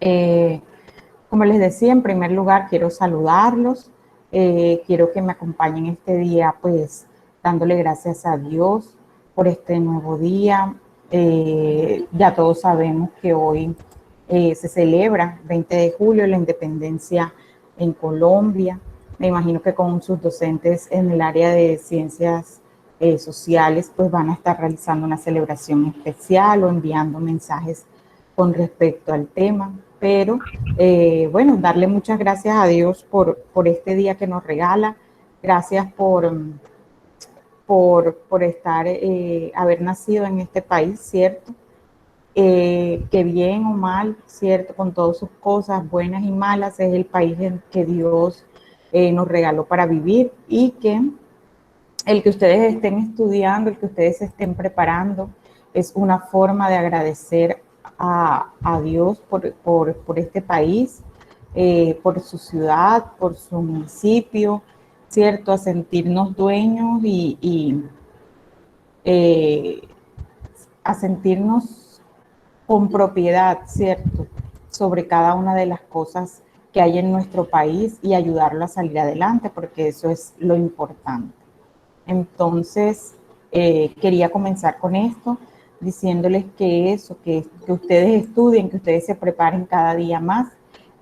Eh, Como les decía, en primer lugar quiero saludarlos, quiero que me acompañen este día, pues dándole gracias a Dios por este nuevo día. Ya todos sabemos que hoy se celebra 20 de julio la independencia en Colombia. Me imagino que con sus docentes en el área de ciencias sociales, pues van a estar realizando una celebración especial o enviando mensajes con respecto al tema, pero bueno, darle muchas gracias a Dios por este día que nos regala, gracias por estar, haber nacido en este país, ¿cierto? Que bien o mal, ¿cierto? Con todas sus cosas buenas y malas, es el país en que Dios nos regaló para vivir y que el que ustedes estén estudiando, el que ustedes se estén preparando, es una forma de agradecer a Dios por este país, por su ciudad, por su municipio, ¿cierto? A sentirnos dueños eh, a sentirnos con propiedad, ¿cierto? Sobre cada una de las cosas que hay en nuestro país y ayudarlo a salir adelante, porque eso es lo importante. Entonces, quería comenzar con esto, diciéndoles que eso, que ustedes estudien, que ustedes se preparen cada día más,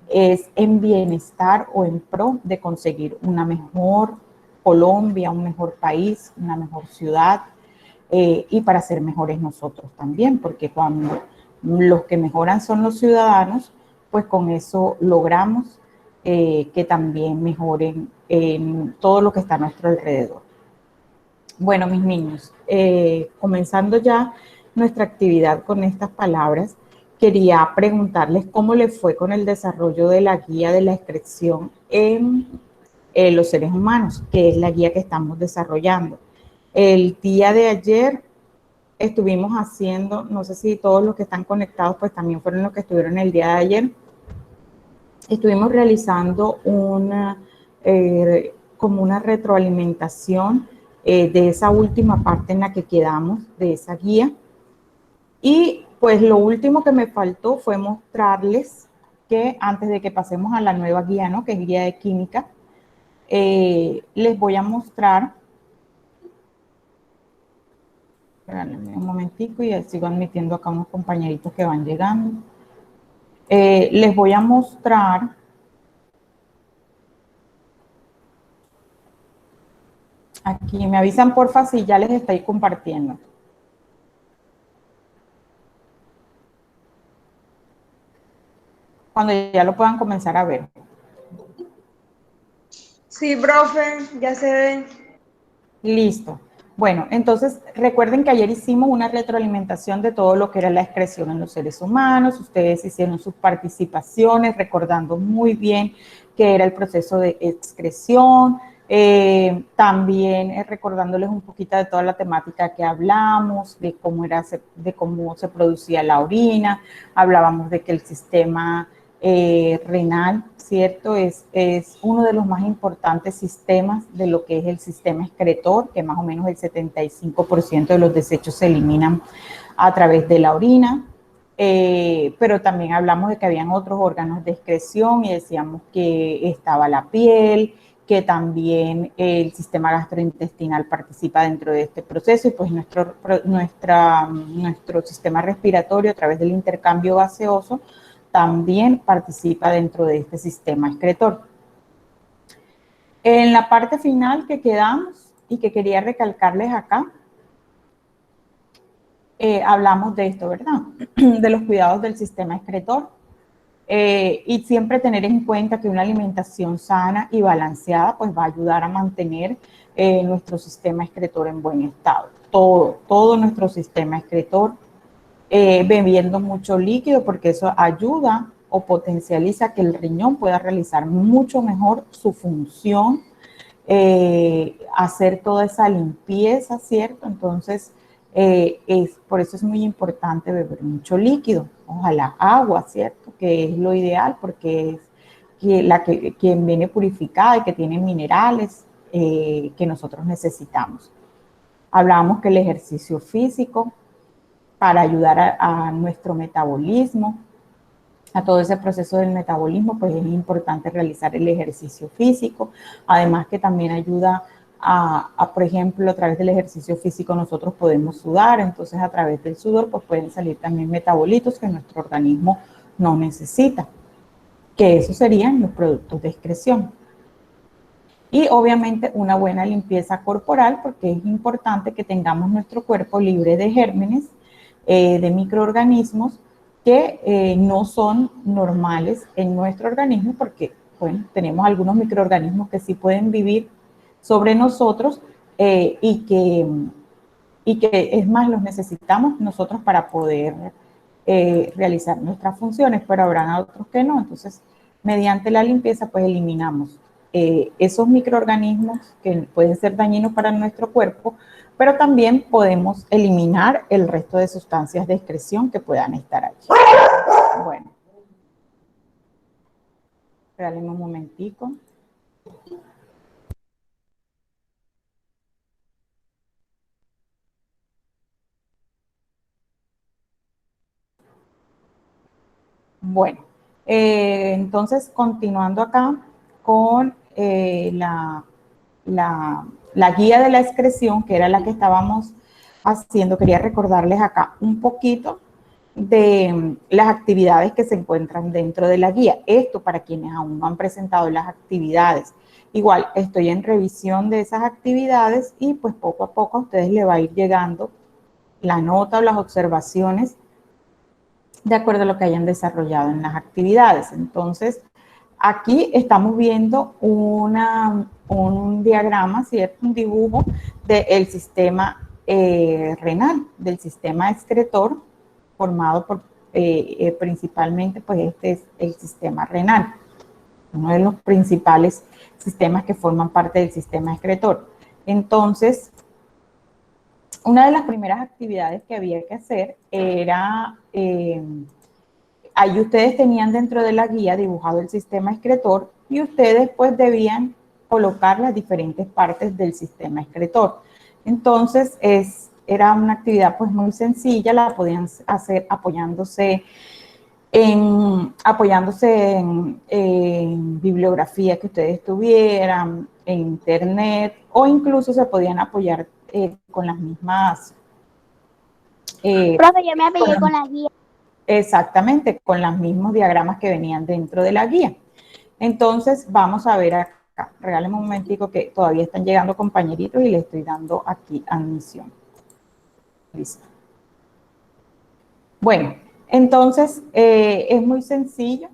es en bienestar o en pro de conseguir una mejor Colombia, un mejor país, una mejor ciudad, y para ser mejores nosotros también, porque cuando los que mejoran son los ciudadanos, pues con eso logramos que también mejoren en todo lo que está a nuestro alrededor. Bueno, mis niños, comenzando ya nuestra actividad con estas palabras, quería preguntarles cómo les fue con el desarrollo de la guía de la excreción en los seres humanos, que es la guía que estamos desarrollando. El día de ayer estuvimos haciendo, no sé si todos los que están conectados, pues también fueron los que estuvieron el día de ayer, estuvimos realizando como una retroalimentación de esa última parte en la que quedamos de esa guía. Y pues lo último que me faltó fue mostrarles que antes de que pasemos a la nueva guía, ¿no? Que es guía de química, les voy a mostrar, espérenme un momentico y sigo admitiendo acá unos compañeritos que van llegando. Les voy a mostrar aquí, me avisan porfa si ya les estoy compartiendo. Cuando ya lo puedan comenzar a ver. Sí, profe, ya se ven. Listo. Bueno, entonces recuerden que ayer hicimos una retroalimentación de todo lo que era la excreción en los seres humanos. Ustedes hicieron sus participaciones recordando muy bien qué era el proceso de excreción. También recordándoles un poquito de toda la temática que hablamos, de cómo se producía la orina. Hablábamos de que el sistema renal, ¿cierto? Es uno de los más importantes sistemas de lo que es el sistema excretor, que más o menos el 75% de los desechos se eliminan a través de la orina. Pero también hablamos de que habían otros órganos de excreción y decíamos que estaba la piel, que también el sistema gastrointestinal participa dentro de este proceso y pues nuestro sistema respiratorio a través del intercambio gaseoso también participa dentro de este sistema excretor. En la parte final que quedamos y que quería recalcarles acá, hablamos de esto, ¿verdad? De los cuidados del sistema excretor. Y siempre tener en cuenta que una alimentación sana y balanceada pues va a ayudar a mantener nuestro sistema excretor en buen estado. Todo nuestro sistema excretor, bebiendo mucho líquido porque eso ayuda o potencializa que el riñón pueda realizar mucho mejor su función, hacer toda esa limpieza, ¿cierto? Entonces, por eso es muy importante beber mucho líquido, ojalá agua, ¿cierto? Que es lo ideal porque es quien viene purificada y que tiene minerales que nosotros necesitamos. Hablábamos que el ejercicio físico para ayudar a nuestro metabolismo, a todo ese proceso del metabolismo, pues es importante realizar el ejercicio físico, además que también ayuda por ejemplo, a través del ejercicio físico nosotros podemos sudar, entonces a través del sudor pues pueden salir también metabolitos que nuestro organismo no necesita, que esos serían los productos de excreción. Y obviamente una buena limpieza corporal, porque es importante que tengamos nuestro cuerpo libre de gérmenes, de microorganismos que no son normales en nuestro organismo, porque bueno, tenemos algunos microorganismos que sí pueden vivir sobre nosotros y que es más los necesitamos nosotros para poder realizar nuestras funciones, pero habrán otros que no. Entonces, mediante la limpieza, pues eliminamos esos microorganismos que pueden ser dañinos para nuestro cuerpo, pero también podemos eliminar el resto de sustancias de excreción que puedan estar allí. Bueno, espérenme un momentico. Bueno, entonces continuando acá con la guía de la excreción, que era la que estábamos haciendo, quería recordarles acá un poquito de las actividades que se encuentran dentro de la guía. Esto para quienes aún no han presentado las actividades. Igual estoy en revisión de esas actividades y pues poco a poco a ustedes les va a ir llegando la nota o las observaciones de acuerdo a lo que hayan desarrollado en las actividades. Entonces, aquí estamos viendo un diagrama, ¿cierto? Un dibujo del sistema renal, del sistema excretor, formado por principalmente, pues este es el sistema renal, uno de los principales sistemas que forman parte del sistema excretor. Entonces, una de las primeras actividades que había que hacer era, ahí ustedes tenían dentro de la guía dibujado el sistema excretor y ustedes pues debían colocar las diferentes partes del sistema excretor. Entonces era una actividad pues muy sencilla, la podían hacer apoyándose en bibliografía que ustedes tuvieran, en internet, o incluso se podían apoyar con las mismas... Profe, yo me apoyé con la guía. Exactamente, con los mismos diagramas que venían dentro de la guía. Entonces, vamos a ver acá. Regálenme un momentico que todavía están llegando compañeritos y les estoy dando aquí admisión. Listo. Bueno, entonces, es muy sencillo.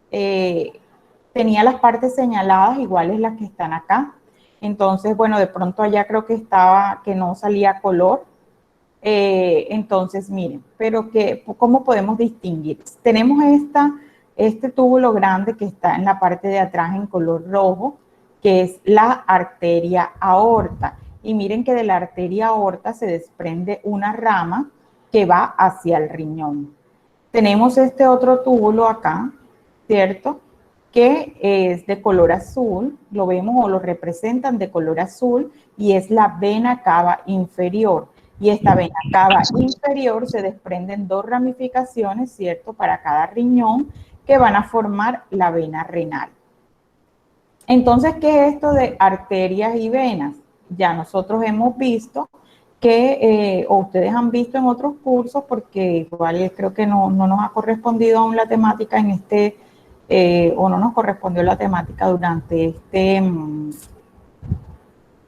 Tenía las partes señaladas, iguales las que están acá. Entonces, bueno, de pronto allá creo que estaba, que no salía color. Entonces, miren, pero ¿cómo podemos distinguir? Tenemos este túbulo grande que está en la parte de atrás en color rojo, que es la arteria aorta. Y miren que de la arteria aorta se desprende una rama que va hacia el riñón. Tenemos este otro túbulo acá, ¿cierto? Que es de color azul, lo vemos o lo representan de color azul, y es la vena cava inferior. Y esta vena cava inferior se desprenden dos ramificaciones, ¿cierto? Para cada riñón que van a formar la vena renal. Entonces, ¿qué es esto de arterias y venas? Ya nosotros hemos visto que, o ustedes han visto en otros cursos, porque igual creo que no nos ha correspondido aún la temática en o no nos correspondió la temática durante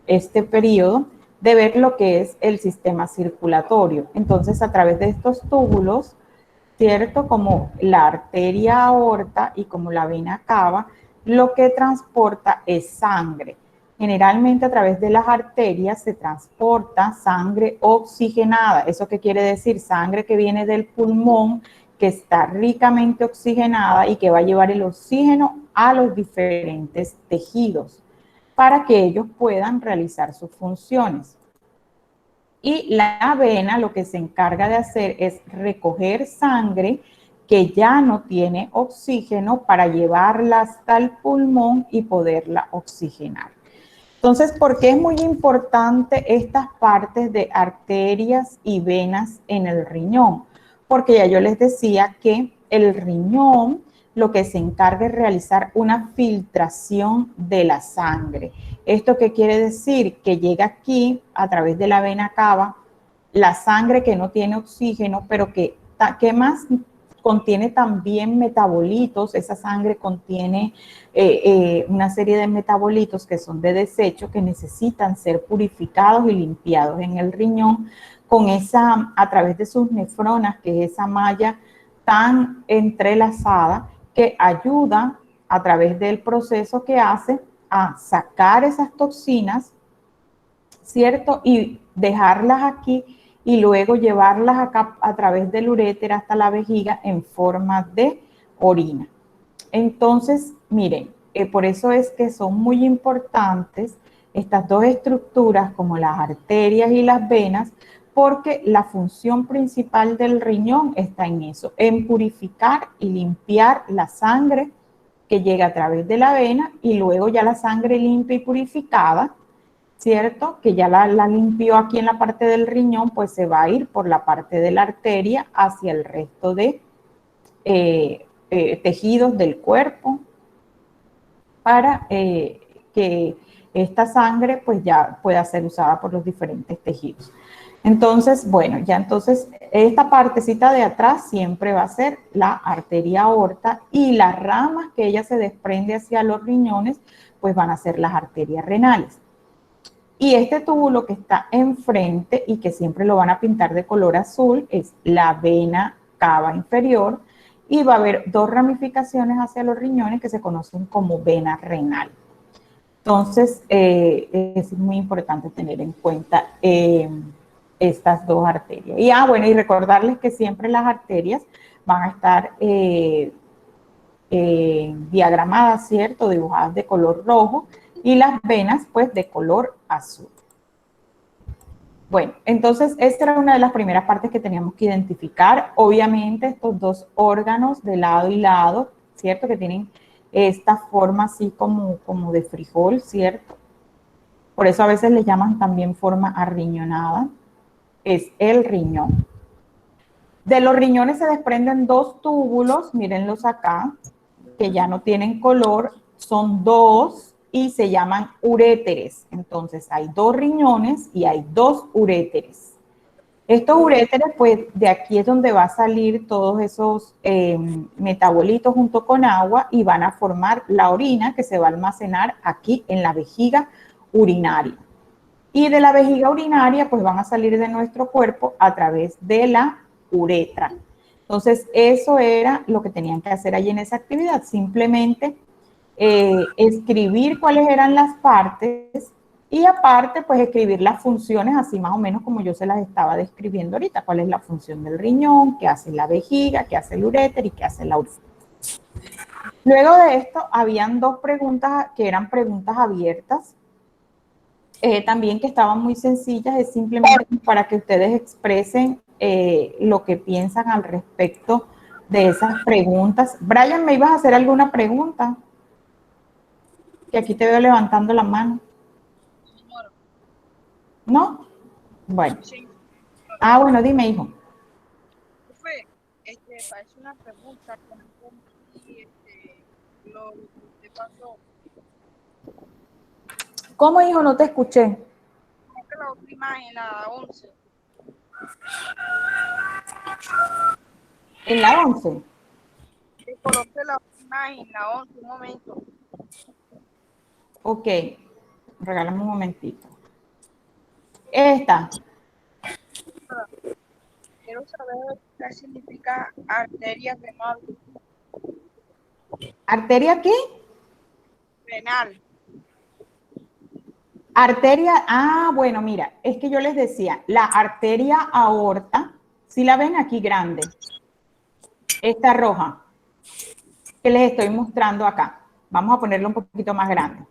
este periodo, de ver lo que es el sistema circulatorio. Entonces, a través de estos túbulos, ¿cierto? Como la arteria aorta y como la vena cava, lo que transporta es sangre. Generalmente a través de las arterias se transporta sangre oxigenada. ¿Eso qué quiere decir? Sangre que viene del pulmón, que está ricamente oxigenada y que va a llevar el oxígeno a los diferentes tejidos para que ellos puedan realizar sus funciones. Y la vena lo que se encarga de hacer es recoger sangre que ya no tiene oxígeno para llevarla hasta el pulmón y poderla oxigenar. Entonces, ¿por qué es muy importante estas partes de arterias y venas en el riñón? Porque ya yo les decía que el riñón lo que se encarga es realizar una filtración de la sangre. ¿Esto qué quiere decir? Que llega aquí a través de la vena cava la sangre que no tiene oxígeno, pero que más contiene también metabolitos. Esa sangre contiene una serie de metabolitos que son de desecho, que necesitan ser purificados y limpiados en el riñón con a través de sus nefronas, que es esa malla tan entrelazada que ayuda a través del proceso que hace a sacar esas toxinas, ¿cierto? Y dejarlas aquí y luego llevarlas acá a través del uréter hasta la vejiga en forma de orina. Entonces, miren, por eso es que son muy importantes estas dos estructuras como las arterias y las venas, porque la función principal del riñón está en eso, en purificar y limpiar la sangre que llega a través de la vena y luego ya la sangre limpia y purificada, ¿cierto? Que ya la limpió aquí en la parte del riñón, pues se va a ir por la parte de la arteria hacia el resto de tejidos del cuerpo para que esta sangre pues ya pueda ser usada por los diferentes tejidos. Entonces, bueno, ya entonces esta partecita de atrás siempre va a ser la arteria aorta y las ramas que ella se desprende hacia los riñones pues van a ser las arterias renales. Y este túbulo que está enfrente y que siempre lo van a pintar de color azul es la vena cava inferior y va a haber dos ramificaciones hacia los riñones que se conocen como vena renal. Entonces, es muy importante tener en cuenta estas dos arterias. Y bueno, y recordarles que siempre las arterias van a estar diagramadas, ¿cierto? Dibujadas de color rojo y las venas, pues, de color azul. Bueno, entonces esta era una de las primeras partes que teníamos que identificar. Obviamente estos dos órganos de lado y lado, ¿cierto? Que tienen esta forma así como de frijol, ¿cierto? Por eso a veces le llaman también forma arriñonada. Es el riñón. De los riñones se desprenden dos túbulos, mírenlos acá, que ya no tienen color, son dos y se llaman uréteres. Entonces hay dos riñones y hay dos uréteres. Estos uréteres, pues de aquí es donde va a salir todos esos metabolitos junto con agua y van a formar la orina que se va a almacenar aquí en la vejiga urinaria. Y de la vejiga urinaria, pues van a salir de nuestro cuerpo a través de la uretra. Entonces, eso era lo que tenían que hacer allí en esa actividad, simplemente escribir cuáles eran las partes y aparte, pues escribir las funciones, así más o menos como yo se las estaba describiendo ahorita, cuál es la función del riñón, qué hace la vejiga, qué hace el uréter y qué hace la orina. Luego de esto, habían dos preguntas que eran preguntas abiertas, también que estaban muy sencillas, es simplemente para que ustedes expresen lo que piensan al respecto de esas preguntas. Brian, ¿me ibas a hacer alguna pregunta? Que aquí te veo levantando la mano. ¿No? Bueno. Bueno, dime, hijo. Parece una pregunta, lo que te pasó. ¿Cómo, hijo? No te escuché. La otra imagen, la 11. ¿En la 11? Te coloqué la otra imagen, la 11, un momento. Ok, regálame un momentito. Esta. Quiero saber qué significa arteria renal. ¿Arteria qué? Renal. Arteria, bueno, mira, es que yo les decía, la arteria aorta, si la ven aquí grande, esta roja, que les estoy mostrando acá. Vamos a ponerla un poquito más grande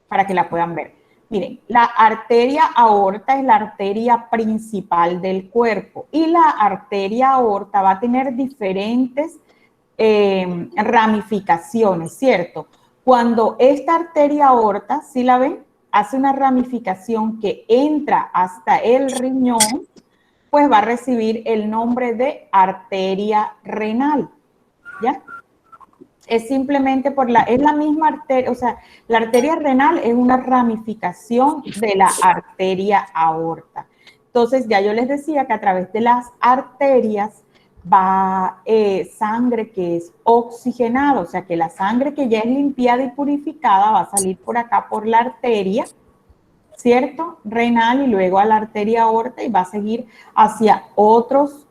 para que la puedan ver. Miren, la arteria aorta es la arteria principal del cuerpo y la arteria aorta va a tener diferentes ramificaciones, ¿cierto? Cuando esta arteria aorta, ¿sí la ven? Hace una ramificación que entra hasta el riñón, pues va a recibir el nombre de arteria renal. ¿ya? Es simplemente es la misma arteria, o sea, la arteria renal es una ramificación de la arteria aorta. Entonces, ya yo les decía que a través de las arterias va sangre que es oxigenada, o sea, que la sangre que ya es limpiada y purificada va a salir por acá por la arteria, ¿cierto? Renal y luego a la arteria aorta y va a seguir hacia otros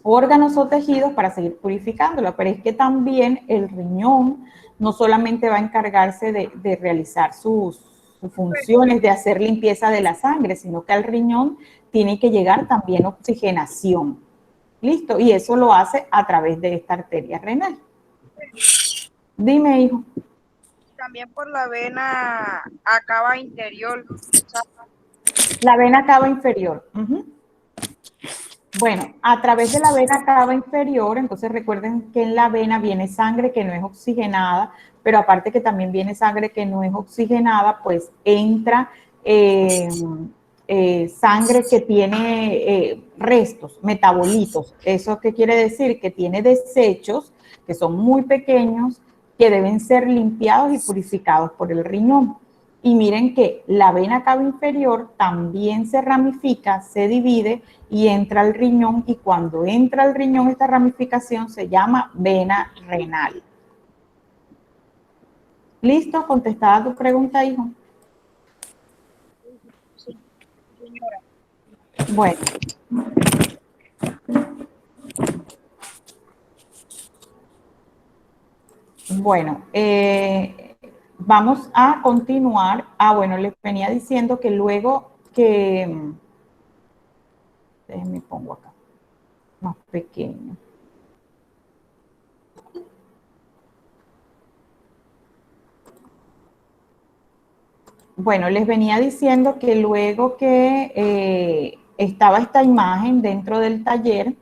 órganos o tejidos para seguir purificándolo, pero es que también el riñón no solamente va a encargarse de realizar sus funciones, de hacer limpieza de la sangre, sino que al riñón tiene que llegar también oxigenación. ¿Listo? Y eso lo hace a través de esta arteria renal. Dime, hijo. También por la vena cava interior. La vena cava inferior. Bueno, a través de la vena cava inferior, entonces recuerden que en la vena viene sangre que no es oxigenada, pero aparte que también viene sangre que no es oxigenada, pues entra sangre que tiene restos, metabolitos. ¿Eso qué quiere decir? Que tiene desechos que son muy pequeños, que deben ser limpiados y purificados por el riñón. Y miren que la vena cava inferior también se ramifica, se divide y entra al riñón, y cuando entra al riñón esta ramificación se llama vena renal. ¿Listo? ¿Contestada tu pregunta, hijo? Sí, señora. Bueno. Bueno, vamos a continuar. Bueno, les venía diciendo que luego que... Déjenme pongo acá, más pequeño. Bueno, les venía diciendo que luego que estaba esta imagen dentro del taller,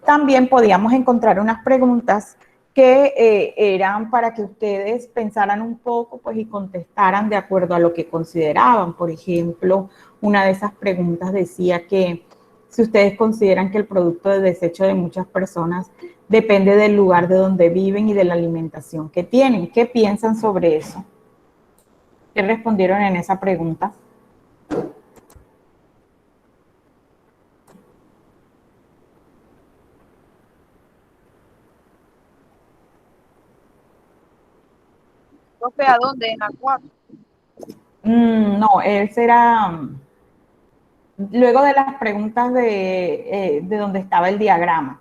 también podíamos encontrar unas preguntas que eran para que ustedes pensaran un poco, pues, y contestaran de acuerdo a lo que consideraban. Por ejemplo, una de esas preguntas decía que si ustedes consideran que el producto de desecho de muchas personas depende del lugar de donde viven y de la alimentación que tienen. ¿Qué piensan sobre eso? ¿Qué respondieron en esa pregunta? Profe, ¿a dónde? En la 4. No, ese era luego de las preguntas de donde estaba el diagrama.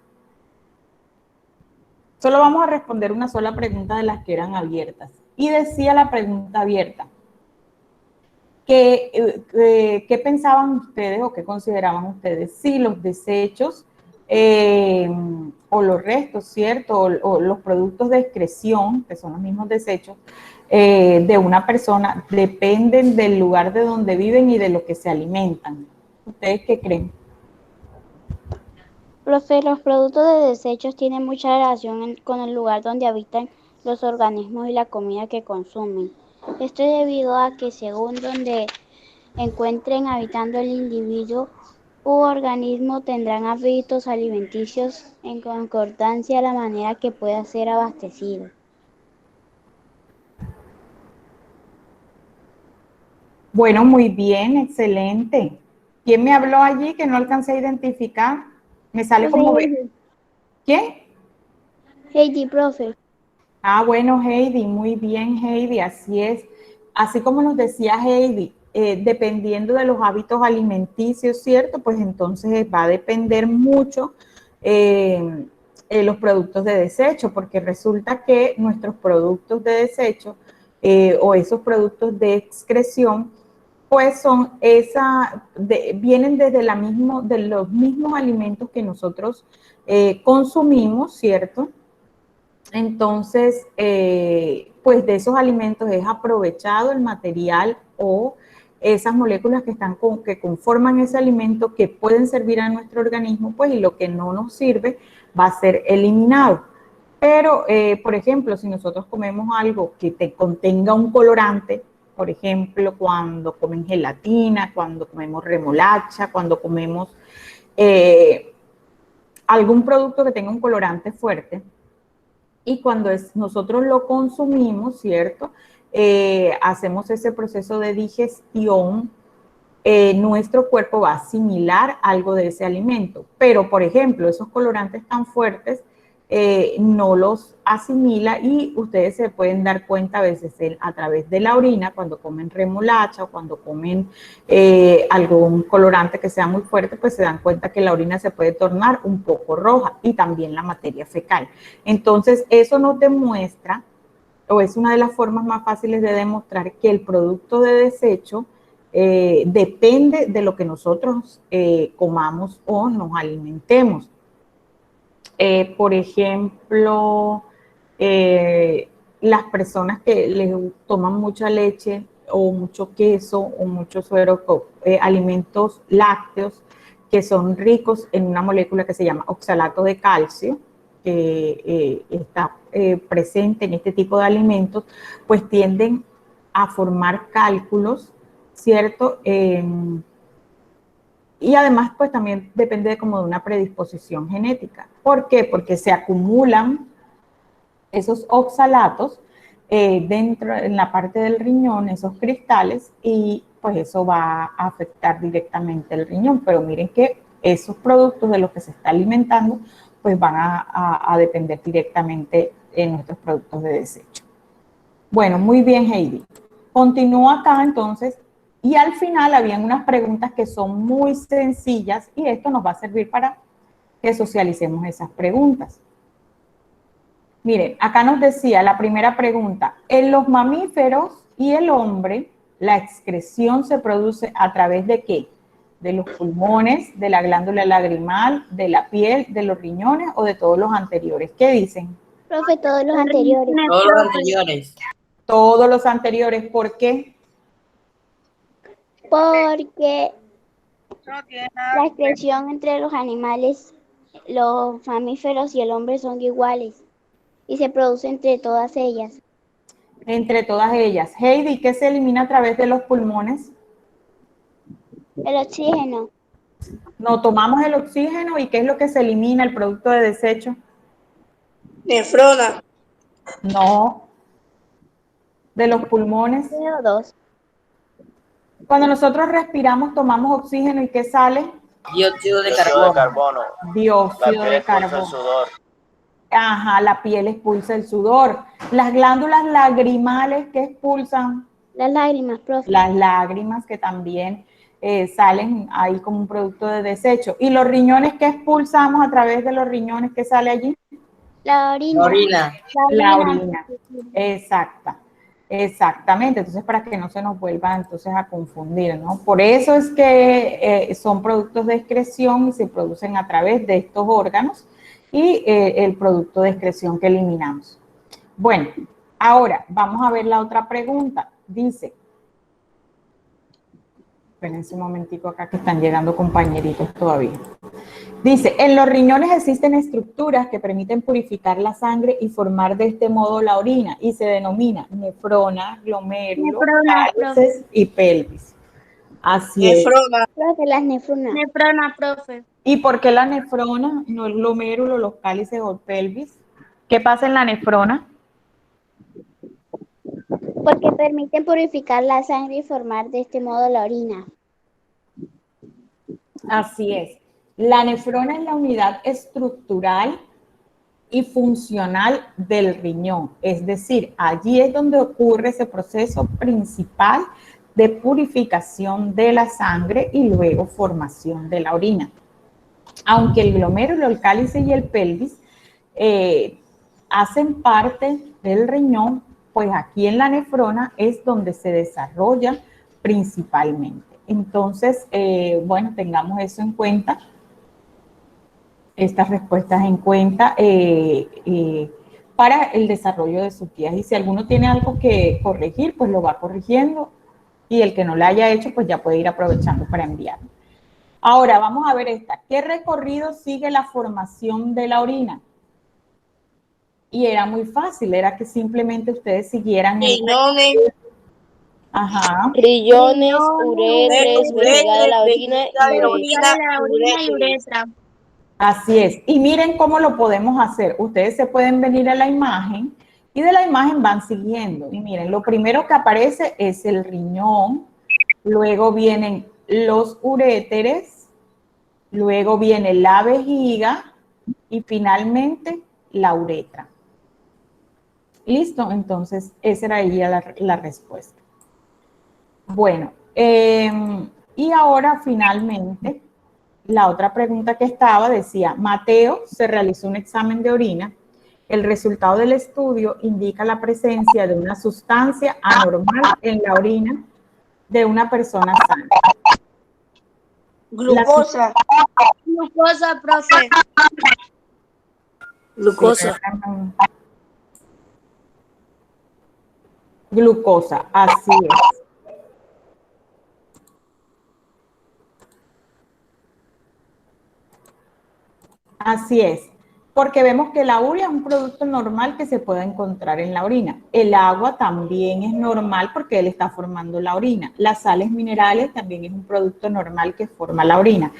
Solo vamos a responder una sola pregunta de las que eran abiertas. Y decía la pregunta abierta, ¿qué pensaban ustedes o qué consideraban ustedes si los desechos o los restos, ¿cierto? O los productos de excreción, que son los mismos desechos, de una persona dependen del lugar de donde viven y de lo que se alimentan? ¿Ustedes qué creen? Profe, los productos de desechos tienen mucha relación con el lugar donde habitan los organismos y la comida que consumen. Esto es debido a que según donde encuentren habitando el individuo u organismo tendrán hábitos alimenticios en concordancia a la manera que pueda ser abastecido. Bueno, muy bien, excelente. ¿Quién me habló allí que no alcancé a identificar? Me sale Profe como... Heidi. ¿Quién? Heidi, profe. Bueno, Heidi, muy bien, Heidi, así es. Así como nos decía Heidi, dependiendo de los hábitos alimenticios, ¿cierto? Pues entonces va a depender mucho los productos de desecho, porque resulta que nuestros productos de desecho o esos productos de excreción, pues son vienen desde de los mismos alimentos que nosotros consumimos, ¿cierto? Entonces, pues de esos alimentos es aprovechado el material o esas moléculas que conforman ese alimento que pueden servir a nuestro organismo, pues, y lo que no nos sirve va a ser eliminado. Pero, por ejemplo, si nosotros comemos algo que contenga un colorante, por ejemplo, cuando comen gelatina, cuando comemos remolacha, cuando comemos algún producto que tenga un colorante fuerte, y cuando nosotros lo consumimos, ¿cierto? Hacemos ese proceso de digestión, nuestro cuerpo va a asimilar algo de ese alimento. Pero, por ejemplo, esos colorantes tan fuertes no los asimila, y ustedes se pueden dar cuenta a veces a través de la orina, cuando comen remolacha o cuando comen algún colorante que sea muy fuerte, pues se dan cuenta que la orina se puede tornar un poco roja, y también la materia fecal. Entonces, eso nos demuestra, o es una de las formas más fáciles de demostrar, que el producto de desecho depende de lo que nosotros comamos o nos alimentemos. Por ejemplo, las personas que les toman mucha leche o mucho queso o mucho suero, alimentos lácteos que son ricos en una molécula que se llama oxalato de calcio, que está presente en este tipo de alimentos, pues tienden a formar cálculos, ¿cierto? Y además, pues también depende como de una predisposición genética. ¿Por qué? Porque se acumulan esos oxalatos dentro, en la parte del riñón, esos cristales, y pues eso va a afectar directamente el riñón. Pero miren que esos productos de los que se está alimentando, pues van a depender directamente en nuestros productos de desecho. Bueno, muy bien, Heidi. Continúo acá entonces. Y al final habían unas preguntas que son muy sencillas, y esto nos va a servir para que socialicemos esas preguntas. Miren, acá nos decía la primera pregunta: en los mamíferos y el hombre, ¿la excreción se produce a través de qué? ¿De los pulmones, de la glándula lagrimal, de la piel, de los riñones o de todos los anteriores? ¿Qué dicen? Profe, todos los anteriores. Todos los anteriores. Todos los anteriores. ¿Por qué? Porque No tiene nada la que ver. excreción entre los animales, los mamíferos y el hombre son iguales y se produce entre todas ellas. Entre todas ellas. Heidi, ¿qué se elimina a través de los pulmones? El oxígeno, No, tomamos el oxígeno, ¿y qué es lo que se elimina, el producto de desecho? Nefrona. No, de los pulmones. CO2, Cuando nosotros respiramos, tomamos oxígeno, ¿y qué sale? Dióxido de Dióxido de carbono. carbono. La Dióxido piel de expulsa el carbono. sudor. Ajá, la piel expulsa el sudor. Las glándulas lagrimales, ¿qué expulsan? las lágrimas, profe. Las lágrimas, que también salen ahí como un producto de desecho. ¿Y los riñones, qué expulsamos a través de los riñones? ¿Qué sale allí? La orina. La orina. La orina. Exactamente. Entonces, para que no se nos vuelva entonces a confundir, ¿no? Por eso es que son productos de excreción y se producen a través de estos órganos, y el producto de excreción que eliminamos. Bueno, ahora vamos a ver la otra pregunta. Dice, espérense un momentico acá que están llegando compañeritos todavía. Dice, en los riñones existen estructuras que permiten purificar la sangre y formar de este modo la orina, y se denomina nefrona, glomérulo, cálices y pelvis. Así es. Nefrona. Profe, las nefronas. Nefrona, profe. ¿Y por qué la nefrona, no el glomérulo, los cálices o pelvis? ¿Qué pasa en la nefrona? Porque permiten purificar la sangre y formar de este modo la orina. Así es. La nefrona es la unidad estructural y funcional del riñón. Es decir, allí es donde ocurre ese proceso principal de purificación de la sangre y luego formación de la orina. Aunque el glomérulo, el cálice y el pelvis hacen parte del riñón, pues aquí en la nefrona es donde se desarrolla principalmente. Entonces, bueno, tengamos eso en cuenta, estas respuestas en cuenta para el desarrollo de sus guías. Y si alguno tiene algo que corregir, pues lo va corrigiendo, y el que no lo haya hecho, pues ya puede ir aprovechando para enviarlo. Ahora, vamos a ver esta. ¿Qué recorrido sigue la formación de la orina? Y era muy fácil, era que simplemente ustedes siguieran el... Ajá. Rillones, uretres, vejiga de la orina vejiga de la y orina, la orina y uretres. uretra. Así es. Y miren cómo lo podemos hacer. Ustedes se pueden venir a la imagen y de la imagen van siguiendo. Y miren, lo primero que aparece es el riñón, luego vienen los uréteres, luego viene la vejiga y finalmente la uretra. ¿Listo? Entonces, esa era ahí la respuesta. Bueno, y ahora finalmente, la otra pregunta que estaba decía, Mateo se realizó un examen de orina. El resultado del estudio indica la presencia de una sustancia anormal en la orina de una persona sana. Glucosa. Glucosa, profe. Glucosa. Glucosa, así es. Así es, porque vemos que la urea es un producto normal que se puede encontrar en la orina. El agua también es normal porque él está formando la orina. Las sales minerales también es un producto normal que forma la orina.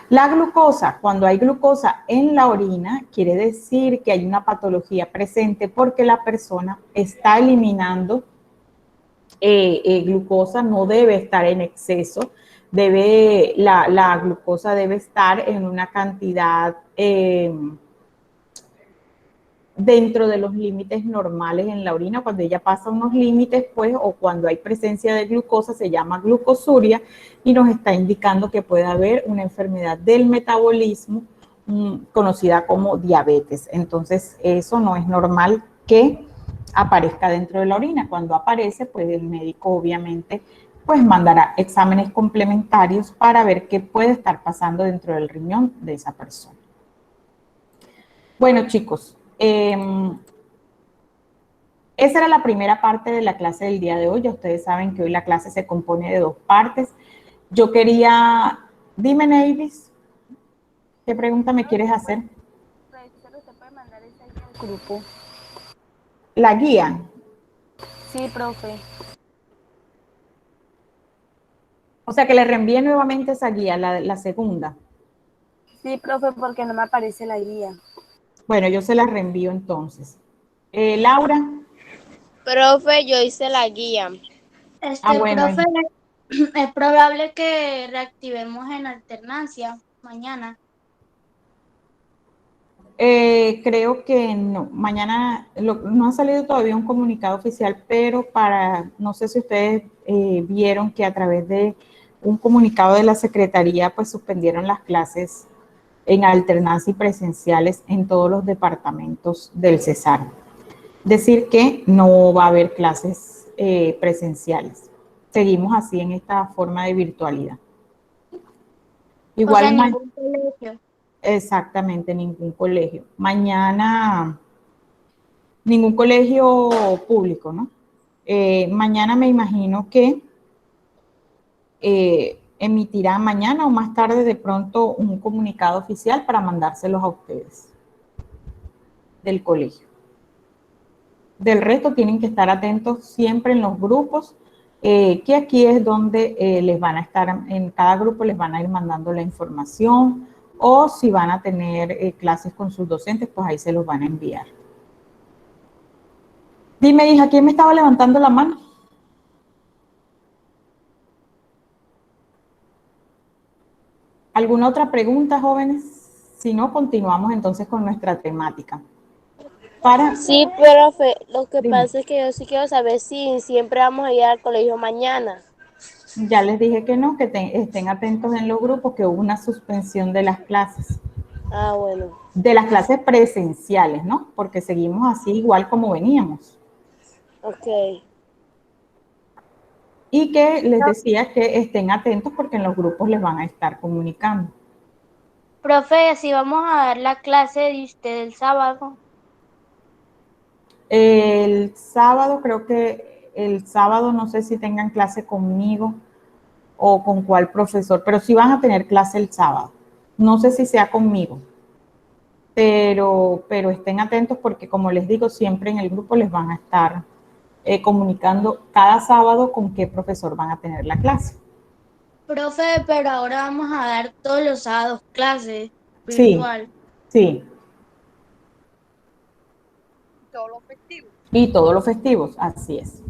La glucosa, cuando hay glucosa en la orina, quiere decir que hay una patología presente porque la persona está eliminando glucosa, no debe estar en exceso, la glucosa debe estar en una cantidad dentro de los límites normales en la orina. Cuando ella pasa unos límites, pues, o cuando hay presencia de glucosa, se llama glucosuria y nos está indicando que puede haber una enfermedad del metabolismo conocida como diabetes. Entonces, eso no es normal que aparezca dentro de la orina. Cuando aparece, pues el médico obviamente pues mandará exámenes complementarios para ver qué puede estar pasando dentro del riñón de esa persona. Bueno, chicos, esa era la primera parte de la clase del día de hoy. Ya ustedes saben que hoy la clase se compone de dos partes. Yo quería, dime, Neivis, ¿qué pregunta me quieres hacer? ¿Usted puede mandar esa guía al grupo? La guía. Sí, profe. O sea, que le reenvíe nuevamente esa guía, la segunda. Sí, profe, porque no me aparece la guía. Bueno, yo se la reenvío entonces. Laura. Profe, yo hice la guía. Bueno. Profe, es probable que reactivemos en alternancia mañana. Creo que no. Mañana no ha salido todavía un comunicado oficial, pero no sé si ustedes vieron que a través de un comunicado de la Secretaría, pues suspendieron las clases en alternancia y presenciales en todos los departamentos del Cesar. Decir que no va a haber clases presenciales. Seguimos así en esta forma de virtualidad. Igual, o sea, ningún colegio. Exactamente, ningún colegio. Mañana, ningún colegio público, ¿no? Mañana me imagino que emitirán mañana o más tarde de pronto un comunicado oficial para mandárselos a ustedes del colegio. Del resto tienen que estar atentos siempre en los grupos, que aquí es donde les van a estar, en cada grupo les van a ir mandando la información, o si van a tener clases con sus docentes, pues ahí se los van a enviar. Dime, hija, ¿quién me estaba levantando la mano? ¿Alguna otra pregunta, jóvenes? Si no, continuamos entonces con nuestra temática. Sí, profe, lo que Dime. pasa es que yo sí quiero saber si siempre vamos a ir al colegio mañana. Ya les dije que no, que estén atentos en los grupos, que hubo una suspensión de las clases. Ah, bueno. De las clases presenciales, ¿no? Porque seguimos así igual como veníamos. Ok. Y que les decía que estén atentos porque en los grupos les van a estar comunicando. Profe, si vamos a dar la clase de usted el sábado. El sábado, creo que el sábado no sé si tengan clase conmigo o con cuál profesor, pero sí van a tener clase el sábado. No sé si sea conmigo, pero estén atentos porque como les digo, siempre en el grupo les van a estar comunicando cada sábado con qué profesor van a tener la clase. Profe, pero ahora vamos a dar todos los sábados clases Sí, virtual. sí. Todos los festivos. Y todos los festivos, así es.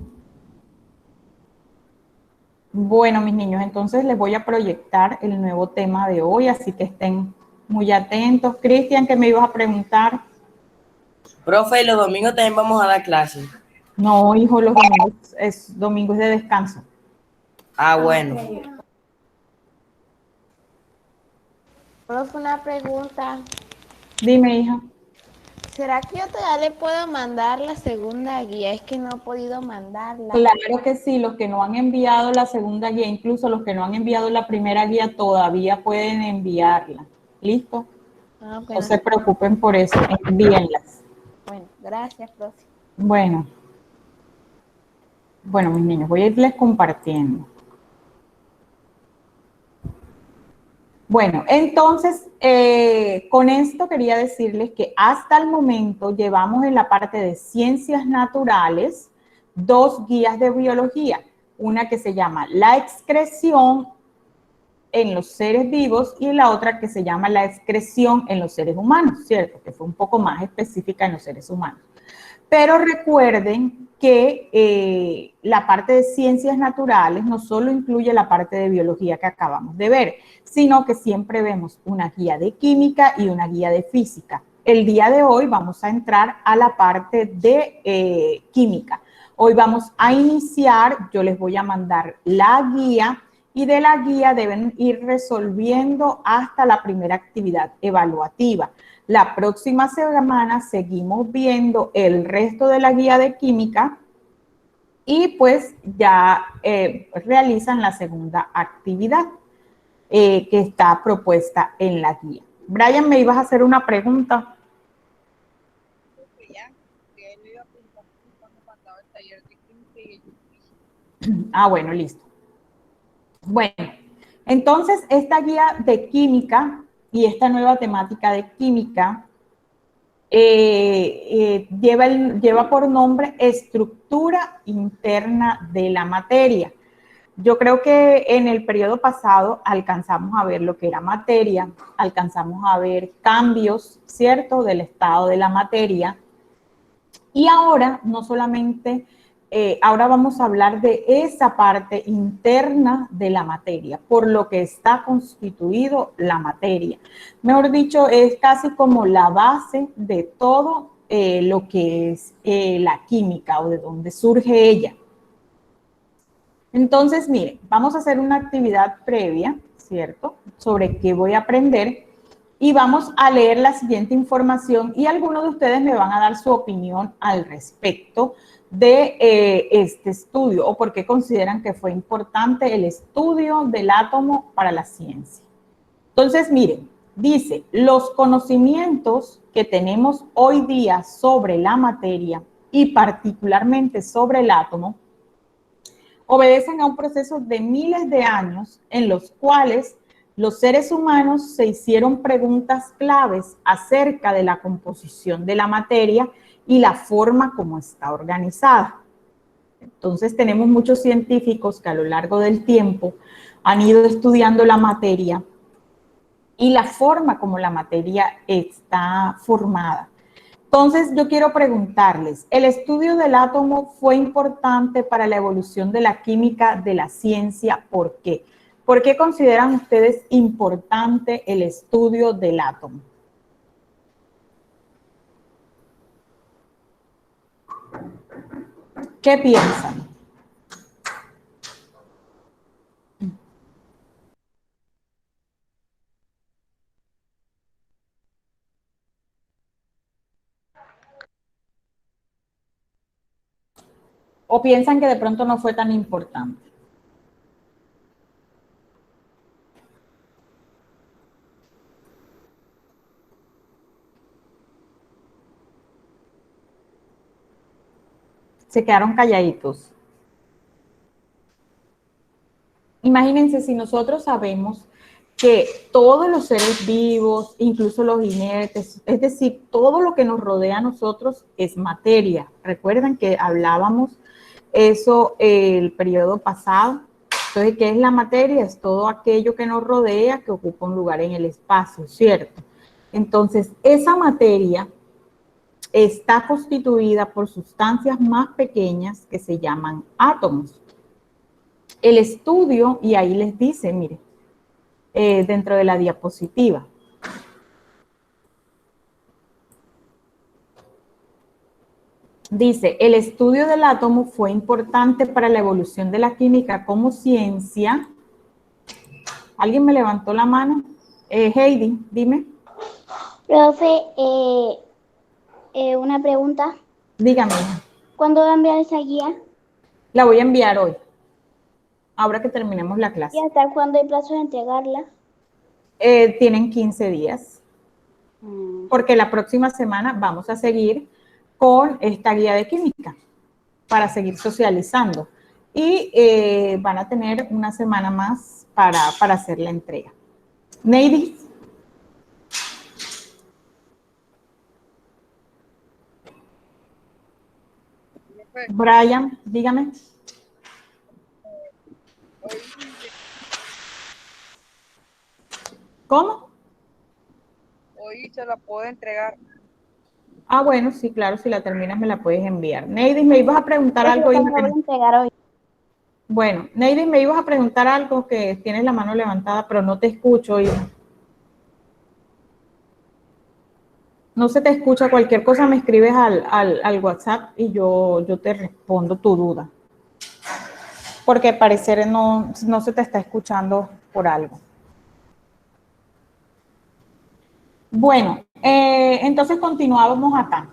Bueno, mis niños, entonces les voy a proyectar el nuevo tema de hoy, así que estén muy atentos. Cristian, ¿qué me ibas a preguntar? Profe, los domingos también vamos a dar clases. No, hijo, los domingos de descanso. Ah, bueno. Profe, una pregunta. Dime, hija. ¿Será que yo todavía le puedo mandar la segunda guía? Es que no he podido mandarla. Claro que sí, los que no han enviado la segunda guía, incluso los que no han enviado la primera guía, todavía pueden enviarla. ¿Listo? Ah, No bueno. se preocupen por eso, envíenlas. Bueno, gracias, profe. Bueno, mis niños, voy a irles compartiendo. Bueno, entonces, con esto quería decirles que hasta el momento llevamos en la parte de ciencias naturales 2 guías de biología. Una que se llama la excreción en los seres vivos y la otra que se llama la excreción en los seres humanos, ¿cierto? Que fue un poco más específica en los seres humanos. Pero recuerden que la parte de ciencias naturales no solo incluye la parte de biología que acabamos de ver, sino que siempre vemos una guía de química y una guía de física. El día de hoy vamos a entrar a la parte de química. Hoy vamos a iniciar, yo les voy a mandar la guía y de la guía deben ir resolviendo hasta la primera actividad evaluativa. La próxima semana seguimos viendo el resto de la guía de química y pues ya realizan la segunda actividad que está propuesta en la guía. Brian, ¿me ibas a hacer una pregunta? Ah, bueno, listo. Bueno, entonces esta guía de química y esta nueva temática de química lleva por nombre estructura interna de la materia. Yo creo que en el periodo pasado alcanzamos a ver lo que era materia, alcanzamos a ver cambios, ¿cierto?, del estado de la materia. Y ahora no solamente, ahora vamos a hablar de esa parte interna de la materia, por lo que está constituido la materia. Mejor dicho, es casi como la base de todo lo que es la química o de donde surge ella. Entonces, miren, vamos a hacer una actividad previa, ¿cierto?, sobre qué voy a aprender y vamos a leer la siguiente información y algunos de ustedes me van a dar su opinión al respecto de este estudio o por qué consideran que fue importante el estudio del átomo para la ciencia. Entonces, miren, dice, los conocimientos que tenemos hoy día sobre la materia y particularmente sobre el átomo obedecen a un proceso de miles de años en los cuales los seres humanos se hicieron preguntas claves acerca de la composición de la materia y la forma como está organizada. Entonces tenemos muchos científicos que a lo largo del tiempo han ido estudiando la materia y la forma como la materia está formada. Entonces, yo quiero preguntarles, ¿el estudio del átomo fue importante para la evolución de la química de la ciencia? ¿Por qué? ¿Por qué consideran ustedes importante el estudio del átomo? ¿Qué piensan? ¿O piensan que de pronto no fue tan importante? Se quedaron calladitos. Imagínense si nosotros sabemos que todos los seres vivos, incluso los inertes, es decir, todo lo que nos rodea a nosotros es materia. Recuerdan que hablábamos eso el periodo pasado. Entonces, ¿qué es la materia? Es todo aquello que nos rodea, que ocupa un lugar en el espacio, ¿cierto? Entonces, esa materia está constituida por sustancias más pequeñas que se llaman átomos. El estudio, y ahí les dice, mire, dentro de la diapositiva. Dice, el estudio del átomo fue importante para la evolución de la química como ciencia. ¿Alguien me levantó la mano? Heidi, dime. Profe, una pregunta. Dígame. ¿Cuándo va a enviar esa guía? La voy a enviar hoy, ahora que terminemos la clase. ¿Y hasta cuándo hay plazo de entregarla? Tienen 15 días, porque la próxima semana vamos a seguir con esta guía de química para seguir socializando. Y van a tener una semana más para hacer la entrega. Neidy. Brian, dígame. ¿Cómo? Hoy se la puedo entregar. Ah, bueno, sí, claro, si la terminas me la puedes enviar. Neidy, me ibas a preguntar Yo algo. la voy a entregar hoy. Bueno, Neidy, me ibas a preguntar algo, que tienes la mano levantada, pero no te escucho, hija. No se te escucha, cualquier cosa me escribes al WhatsApp y yo te respondo tu duda. Porque al parecer no se te está escuchando por algo. Bueno, entonces continuábamos acá,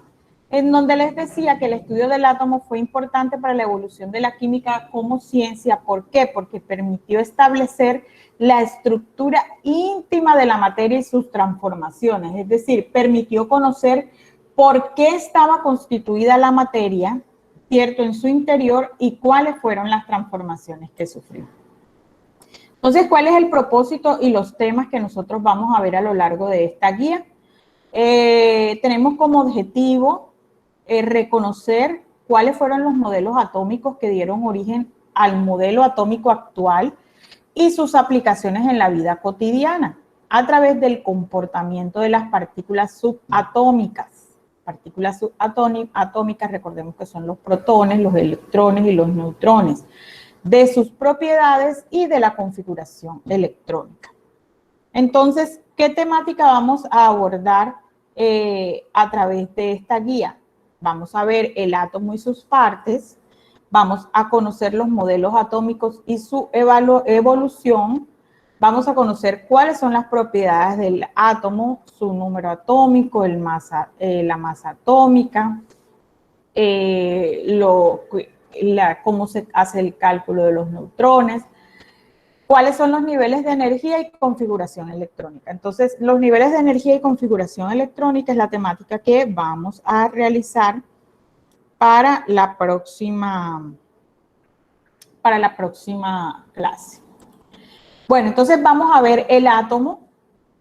en donde les decía que el estudio del átomo fue importante para la evolución de la química como ciencia. ¿Por qué? Porque permitió establecer la estructura íntima de la materia y sus transformaciones, es decir, permitió conocer por qué estaba constituida la materia, ¿cierto?, en su interior y cuáles fueron las transformaciones que sufrió. Entonces, ¿cuál es el propósito y los temas que nosotros vamos a ver a lo largo de esta guía? Tenemos como objetivo reconocer cuáles fueron los modelos atómicos que dieron origen al modelo atómico actual y sus aplicaciones en la vida cotidiana a través del comportamiento de las partículas subatómicas. Partículas subatómicas, recordemos que son los protones, los electrones y los neutrones, de sus propiedades y de la configuración electrónica. Entonces, ¿qué temática vamos a abordar a través de esta guía? Vamos a ver el átomo y sus partes, vamos a conocer los modelos atómicos y su evolución, vamos a conocer cuáles son las propiedades del átomo, su número atómico, la masa atómica, cómo se hace el cálculo de los neutrones, cuáles son los niveles de energía y configuración electrónica. Entonces, los niveles de energía y configuración electrónica es la temática que vamos a realizar para la próxima clase. Bueno, entonces vamos a ver el átomo,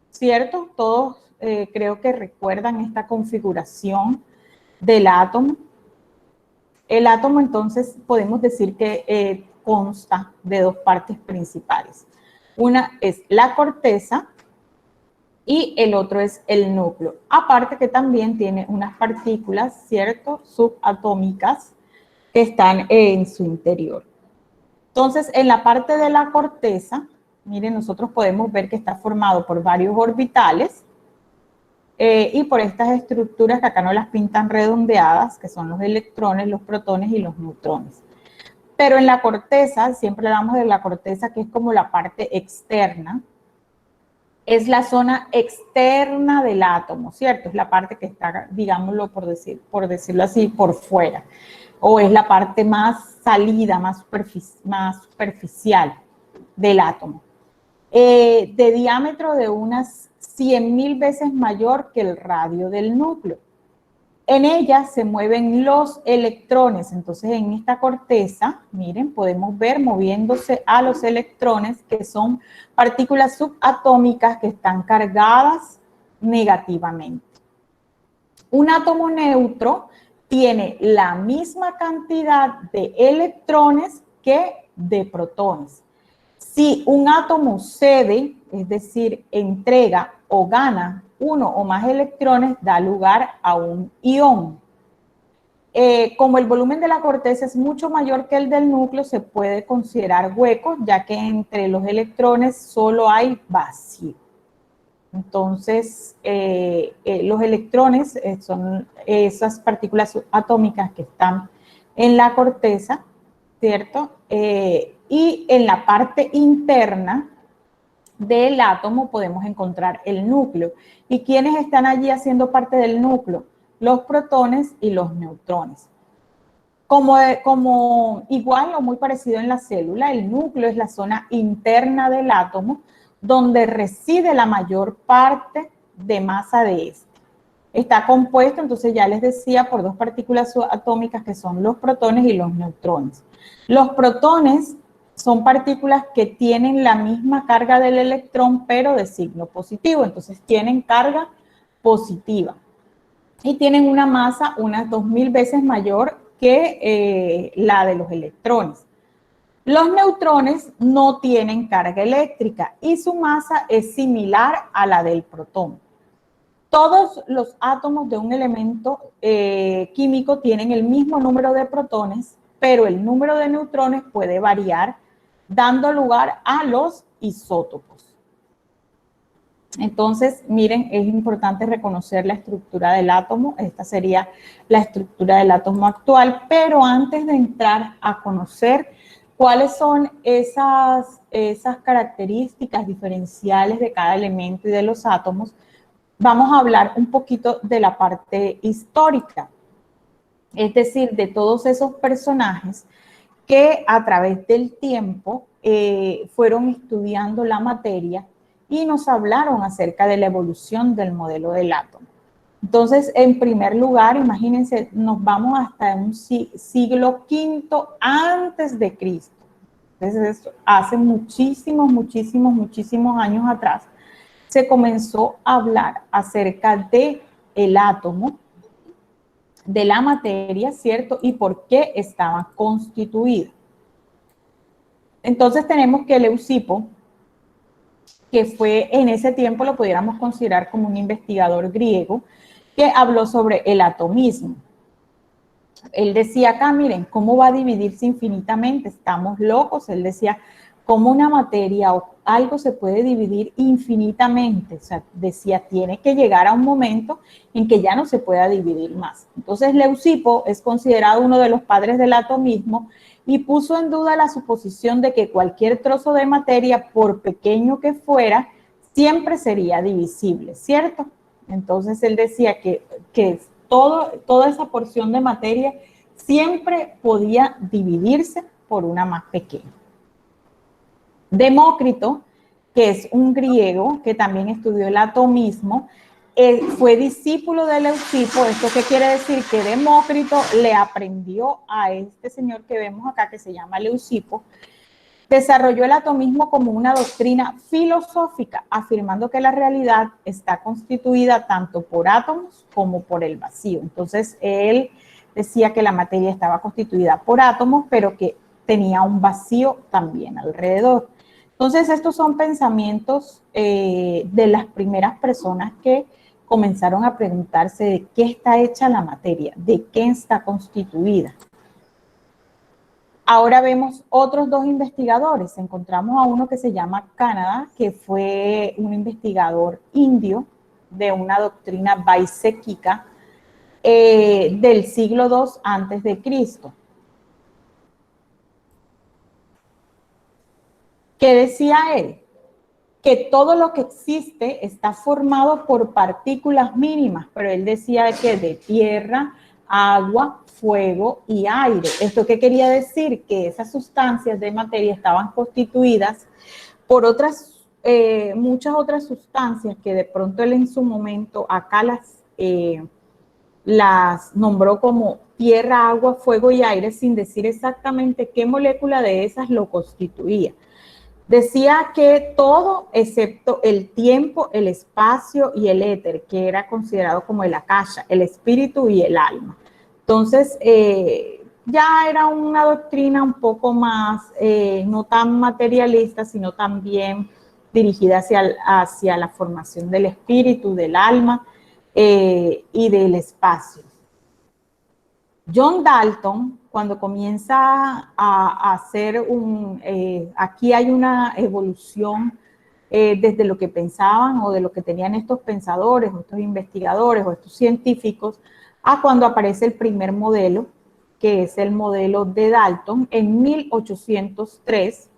¿cierto? Todos creo que recuerdan esta configuración del átomo. El átomo, entonces, podemos decir que consta de dos partes principales. Una es la corteza y el otro es el núcleo. Aparte que también tiene unas partículas, ¿cierto?, subatómicas que están en su interior. Entonces, en la parte de la corteza, miren, nosotros podemos ver que está formado por varios orbitales y por estas estructuras que acá no las pintan redondeadas, que son los electrones, los protones y los neutrones. Pero en la corteza, siempre hablamos de la corteza, que es como la parte externa, es la zona externa del átomo, ¿cierto? Es la parte que está, digámoslo por decirlo así, por fuera. O es la parte más salida, más superficial del átomo. De diámetro de unas 100.000 veces mayor que el radio del núcleo. En ella se mueven los electrones. Entonces, en esta corteza, miren, podemos ver moviéndose a los electrones, que son partículas subatómicas que están cargadas negativamente. Un átomo neutro tiene la misma cantidad de electrones que de protones. Si un átomo cede, es decir, entrega o gana uno o más electrones, da lugar a un ión. Como el volumen de la corteza es mucho mayor que el del núcleo, se puede considerar hueco, ya que entre los electrones solo hay vacío. Entonces, los electrones son esas partículas atómicas que están en la corteza, ¿cierto? Y en la parte interna del átomo podemos encontrar el núcleo. ¿Y quiénes están allí haciendo parte del núcleo? Los protones y los neutrones. Como igual o muy parecido en la célula, el núcleo es la zona interna del átomo donde reside la mayor parte de masa de este. Está compuesto, entonces ya les decía, por dos partículas subatómicas que son los protones y los neutrones. Los protones son partículas que tienen la misma carga del electrón, pero de signo positivo. Entonces tienen carga positiva y tienen una masa unas 2000 veces mayor que la de los electrones. Los neutrones no tienen carga eléctrica y su masa es similar a la del protón. Todos los átomos de un elemento químico tienen el mismo número de protones, pero el número de neutrones puede variar, dando lugar a los isótopos. Entonces, miren, es importante reconocer la estructura del átomo. Esta sería la estructura del átomo actual, pero antes de entrar a conocer cuáles son esas características diferenciales de cada elemento y de los átomos, vamos a hablar un poquito de la parte histórica, es decir, de todos esos personajes que a través del tiempo fueron estudiando la materia y nos hablaron acerca de la evolución del modelo del átomo. Entonces, en primer lugar, imagínense, nos vamos hasta un siglo V antes de Cristo. Entonces, hace muchísimos años atrás, se comenzó a hablar acerca de el átomo, de la materia, ¿cierto? Y por qué estaba constituida. Entonces tenemos que Leucipo, que fue en ese tiempo, lo pudiéramos considerar como un investigador griego, que habló sobre el atomismo. Él decía acá, miren, ¿cómo va a dividirse infinitamente? Estamos locos. Él decía, ¿cómo una materia o algo se puede dividir infinitamente? O sea, decía, tiene que llegar a un momento en que ya no se pueda dividir más. Entonces, Leucipo es considerado uno de los padres del atomismo y puso en duda la suposición de que cualquier trozo de materia, por pequeño que fuera, siempre sería divisible, ¿cierto? Entonces, él decía que toda esa porción de materia siempre podía dividirse por una más pequeña. Demócrito, que es un griego que también estudió el atomismo, fue discípulo de Leucipo. ¿Esto qué quiere decir? Que Demócrito le aprendió a este señor que vemos acá, que se llama Leucipo. Desarrolló el atomismo como una doctrina filosófica, afirmando que la realidad está constituida tanto por átomos como por el vacío. Entonces, él decía que la materia estaba constituida por átomos, pero que tenía un vacío también alrededor. Entonces, estos son pensamientos de las primeras personas que comenzaron a preguntarse de qué está hecha la materia, de qué está constituida. Ahora vemos otros dos investigadores. Encontramos a uno que se llama Canadá, que fue un investigador indio de una doctrina vaiséquica del siglo II antes de Cristo. ¿Qué decía él? Que todo lo que existe está formado por partículas mínimas, pero él decía que de tierra, agua, fuego y aire. ¿Esto qué quería decir? Que esas sustancias de materia estaban constituidas por muchas otras sustancias que de pronto él en su momento acá las nombró como tierra, agua, fuego y aire sin decir exactamente qué molécula de esas lo constituía. Decía que todo excepto el tiempo, el espacio y el éter, que era considerado como el akasha, el espíritu y el alma. Entonces, ya era una doctrina un poco más, no tan materialista, sino también dirigida hacia la formación del espíritu, del alma y del espacio. John Dalton, cuando comienza a hacer aquí hay una evolución desde lo que pensaban o de lo que tenían estos pensadores, o estos investigadores o estos científicos, a cuando aparece el primer modelo, que es el modelo de Dalton, en 1803,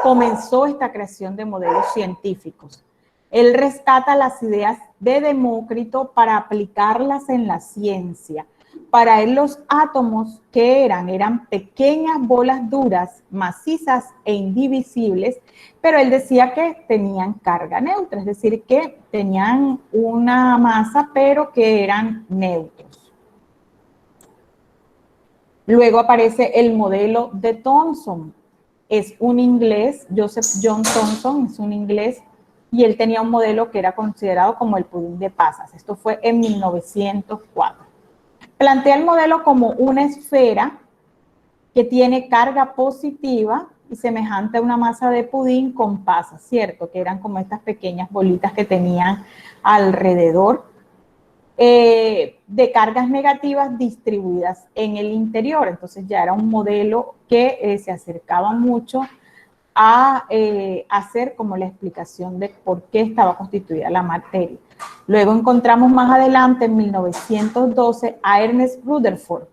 comenzó esta creación de modelos científicos. Él rescata las ideas de Demócrito para aplicarlas en la ciencia. Para él los átomos, ¿qué eran? Eran pequeñas bolas duras, macizas e indivisibles, pero él decía que tenían carga neutra, es decir, que tenían una masa, pero que eran neutros. Luego aparece el modelo de Thomson. Es un inglés, Joseph John Thomson, es un inglés, y él tenía un modelo que era considerado como el pudín de pasas. Esto fue en 1904. Plantea el modelo como una esfera que tiene carga positiva y semejante a una masa de pudín con pasas, ¿cierto? Que eran como estas pequeñas bolitas que tenían alrededor de cargas negativas distribuidas en el interior. Entonces ya era un modelo que se acercaba mucho a hacer como la explicación de por qué estaba constituida la materia. Luego encontramos más adelante, en 1912, a Ernest Rutherford.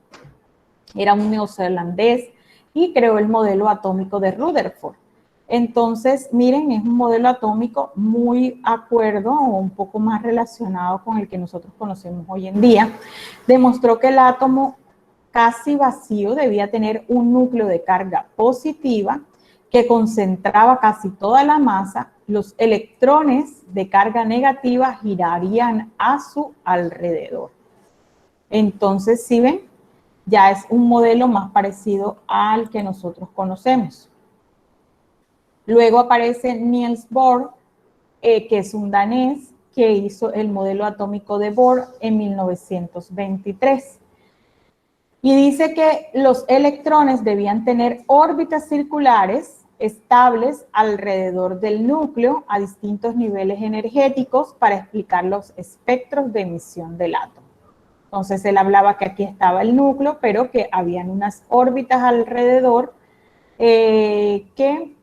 Era un neozelandés y creó el modelo atómico de Rutherford. Entonces, miren, es un modelo atómico muy acuerdo o un poco más relacionado con el que nosotros conocemos hoy en día. Demostró que el átomo casi vacío debía tener un núcleo de carga positiva que concentraba casi toda la masa. Los electrones de carga negativa girarían a su alrededor. Entonces, ¿sí ven? Ya es un modelo más parecido al que nosotros conocemos. Luego aparece Niels Bohr, que es un danés, que hizo el modelo atómico de Bohr en 1923. Y dice que los electrones debían tener órbitas circulares estables alrededor del núcleo a distintos niveles energéticos para explicar los espectros de emisión del átomo. Entonces él hablaba que aquí estaba el núcleo, pero que habían unas órbitas alrededor que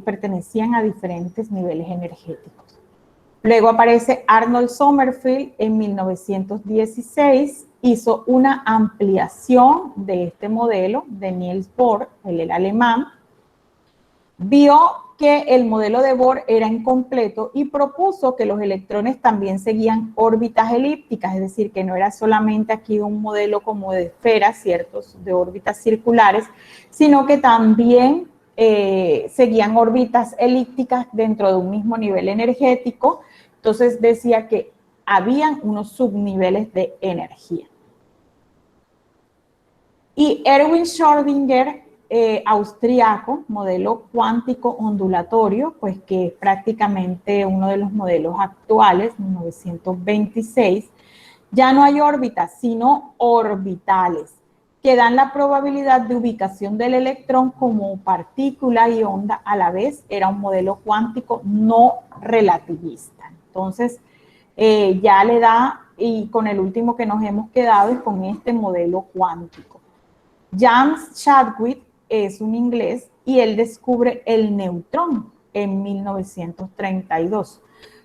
pertenecían a diferentes niveles energéticos. Luego aparece Arnold Sommerfeld en 1916, hizo una ampliación de este modelo de Niels Bohr, él era alemán, vio que el modelo de Bohr era incompleto y propuso que los electrones también seguían órbitas elípticas, es decir, que no era solamente aquí un modelo como de esferas, ciertos, de órbitas circulares, sino que también seguían órbitas elípticas dentro de un mismo nivel energético. Entonces decía que habían unos subniveles de energía. Y Erwin Schrödinger, austriaco, modelo cuántico ondulatorio, pues que es prácticamente uno de los modelos actuales, 1926, ya no hay órbitas, sino orbitales, que dan la probabilidad de ubicación del electrón como partícula y onda a la vez. Era un modelo cuántico no relativista. Entonces, ya le da, y con el último que nos hemos quedado es con este modelo cuántico. James Chadwick es un inglés y él descubre el neutrón en 1932.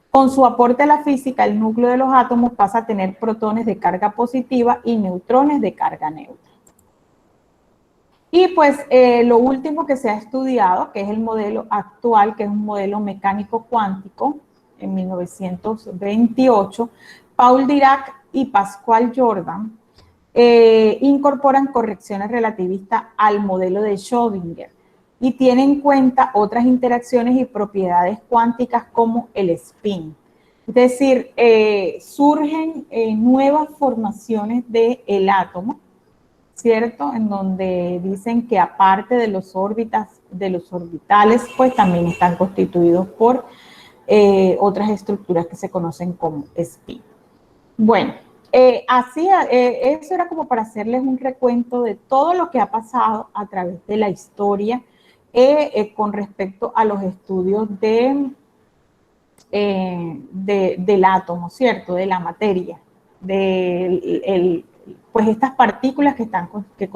Con su aporte a la física, el núcleo de los átomos pasa a tener protones de carga positiva y neutrones de carga neutra. Y pues lo último que se ha estudiado, que es el modelo actual, que es un modelo mecánico cuántico, en 1928, Paul Dirac y Pascual Jordan incorporan correcciones relativistas al modelo de Schrödinger y tienen en cuenta otras interacciones y propiedades cuánticas como el spin. Es decir, surgen nuevas formaciones del átomo, ¿cierto? En donde dicen que aparte de los orbitales, pues también están constituidos por otras estructuras que se conocen como spin. Bueno, eso era como para hacerles un recuento de todo lo que ha pasado a través de la historia con respecto a los estudios del átomo, ¿cierto? De la materia, pues estas partículas que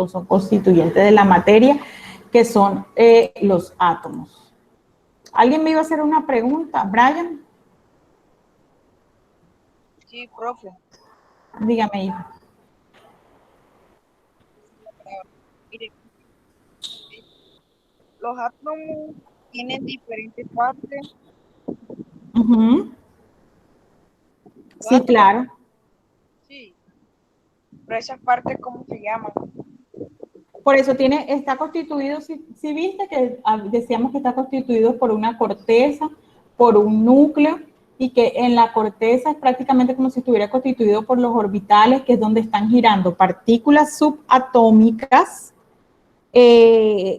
son constituyentes de la materia, que son los átomos. ¿Alguien me iba a hacer una pregunta? ¿Brian? Sí, profe. Dígame, hijo. Mire, los átomos tienen diferentes partes. Uh-huh. Sí, claro. Sí. Pero esas partes, ¿cómo se llaman? Por eso está constituido, si viste que decíamos que está constituido por una corteza, por un núcleo, y que en la corteza es prácticamente como si estuviera constituido por los orbitales, que es donde están girando partículas subatómicas,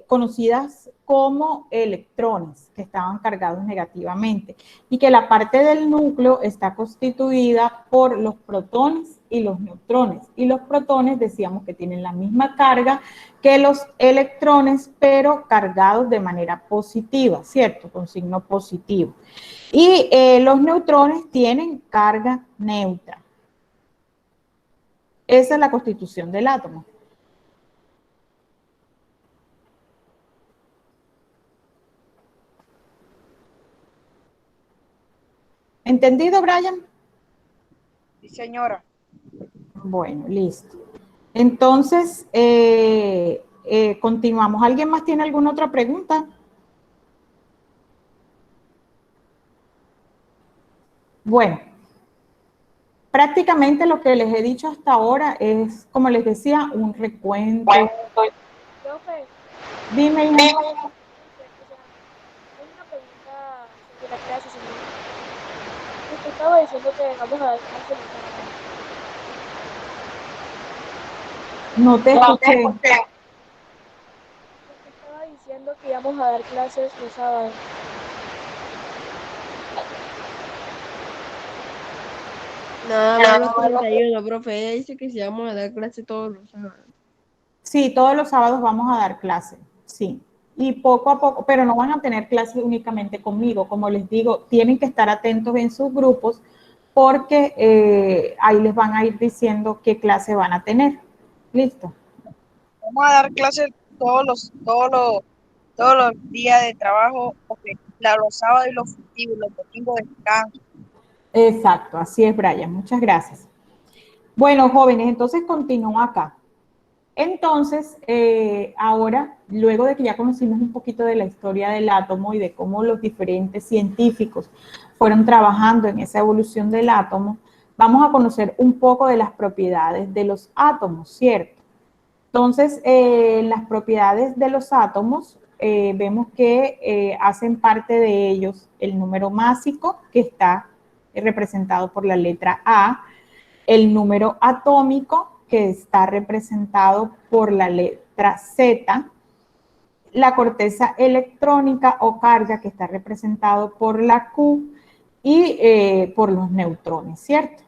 conocidas como electrones, que estaban cargados negativamente, y que la parte del núcleo está constituida por los protones y los neutrones, y los protones decíamos que tienen la misma carga que los electrones, pero cargados de manera positiva, ¿cierto? Con signo positivo. Y los neutrones tienen carga neutra. Esa es la constitución del átomo. ¿Entendido, Brian? Sí, señora. Bueno, listo. Entonces, continuamos. ¿Alguien más tiene alguna otra pregunta? Bueno, prácticamente lo que les he dicho hasta ahora es, como les decía, un recuento. Profe, Dime, hija. hay una pregunta sobre la clase, señor. Usted estaba diciendo que vamos a dar clases los sábados. No te escuché. Usted estaba diciendo que íbamos a dar clases los sábados. Nada más los 31, profe. Ella dice que si vamos a dar clase todos los sábados. Sí, todos los sábados vamos a dar clase, sí. Y poco a poco, pero no van a tener clases únicamente conmigo. Como les digo, tienen que estar atentos en sus grupos porque ahí les van a ir diciendo qué clase van a tener. ¿Listo? Vamos a dar clases todos los días de trabajo, porque los sábados y los festivos, los domingos descanso. Exacto, así es, Brian. Muchas gracias. Bueno, jóvenes, entonces continúo acá. Entonces, ahora, luego de que ya conocimos un poquito de la historia del átomo y de cómo los diferentes científicos fueron trabajando en esa evolución del átomo, vamos a conocer un poco de las propiedades de los átomos, ¿cierto? Entonces, las propiedades de los átomos, vemos que hacen parte de ellos el número másico, que está representado por la letra A, el número atómico, que está representado por la letra Z, la corteza electrónica o carga, que está representado por la Q, y por los neutrones, ¿cierto?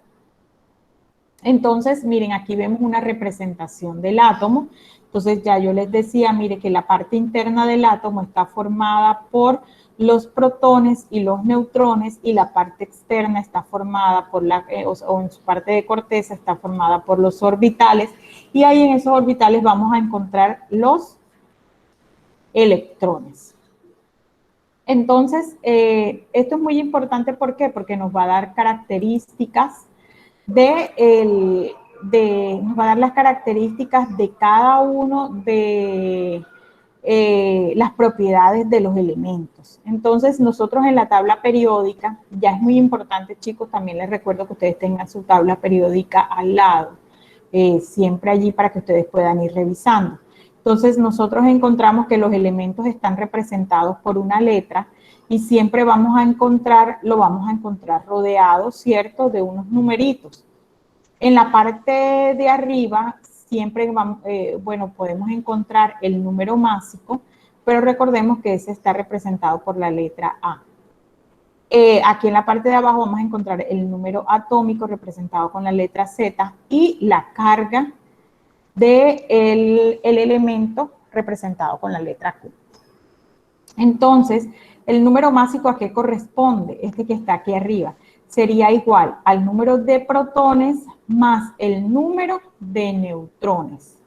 Entonces, miren, aquí vemos una representación del átomo. Entonces, ya yo les decía, mire, que la parte interna del átomo está formada por los protones y los neutrones, y la parte externa está formada por o en su parte de corteza está formada por los orbitales, y ahí en esos orbitales vamos a encontrar los electrones. Entonces, esto es muy importante, ¿por qué? Porque nos va a dar características nos va a dar las características de cada uno de las propiedades de los elementos. Entonces, nosotros en la tabla periódica, ya es muy importante, chicos, también les recuerdo que ustedes tengan su tabla periódica al lado, siempre allí para que ustedes puedan ir revisando. Entonces nosotros encontramos que los elementos están representados por una letra y siempre lo vamos a encontrar rodeado, ¿cierto?, de unos numeritos. En la parte de arriba siempre podemos encontrar el número másico, pero recordemos que ese está representado por la letra A. Aquí en la parte de abajo vamos a encontrar el número atómico representado con la letra Z y la carga del elemento representado con la letra Q. Entonces, el número másico, ¿a qué corresponde? Este que está aquí arriba. Sería igual al número de protones más el número de neutrones.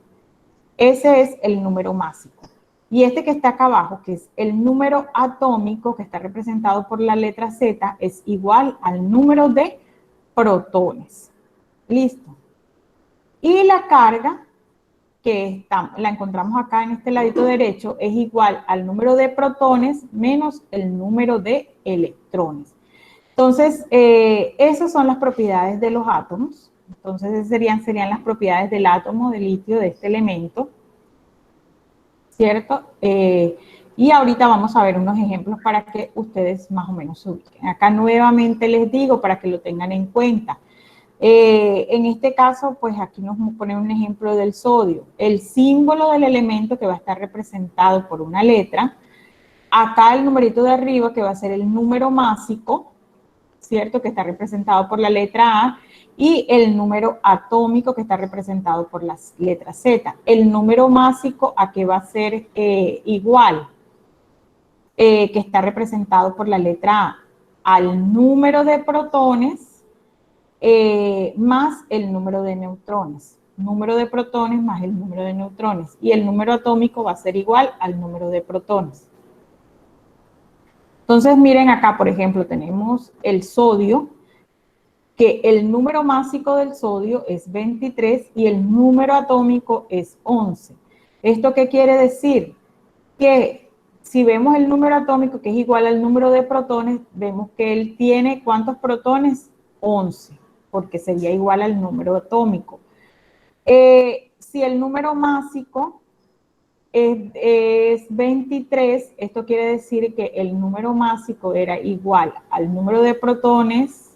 Ese es el número másico. Y este que está acá abajo, que es el número atómico, que está representado por la letra Z, es igual al número de protones. ¿Listo? Y la carga, que la encontramos acá en este ladito derecho, es igual al número de protones menos el número de electrones. Entonces, esas son las propiedades de los átomos. Entonces, esas serían las propiedades del átomo de litio, de este elemento, ¿cierto? Y ahorita vamos a ver unos ejemplos para que ustedes más o menos se ubiquen. Acá nuevamente les digo para que lo tengan en cuenta. En este caso, pues aquí nos pone un ejemplo del sodio. El símbolo del elemento que va a estar representado por una letra. Acá el numerito de arriba que va a ser el número másico, ¿cierto? Que está representado por la letra A. Y el número atómico que está representado por la letra Z. El número másico a que va a ser igual, que está representado por la letra A, al número de protones más el número de neutrones. Número de protones más el número de neutrones. Y el número atómico va a ser igual al número de protones. Entonces, miren acá, por ejemplo, tenemos el sodio, que el número másico del sodio es 23 y el número atómico es 11. ¿Esto qué quiere decir? Que si vemos el número atómico, que es igual al número de protones, vemos que él tiene, ¿cuántos protones? 11, porque sería igual al número atómico. Si el número másico es 23, esto quiere decir que el número másico era igual al número de protones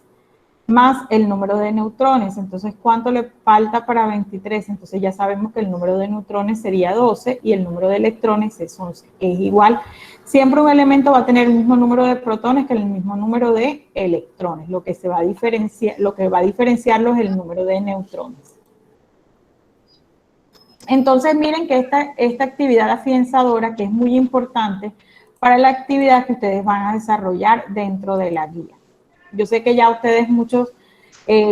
más el número de neutrones. Entonces, ¿cuánto le falta para 23? Entonces ya sabemos que el número de neutrones sería 12 y el número de electrones es 11, que es igual. Siempre un elemento va a tener el mismo número de protones que el mismo número de electrones. Lo que va a diferenciarlo es el número de neutrones. Entonces, miren que esta actividad afianzadora, que es muy importante para la actividad que ustedes van a desarrollar dentro de la guía. Yo sé que ya ustedes muchos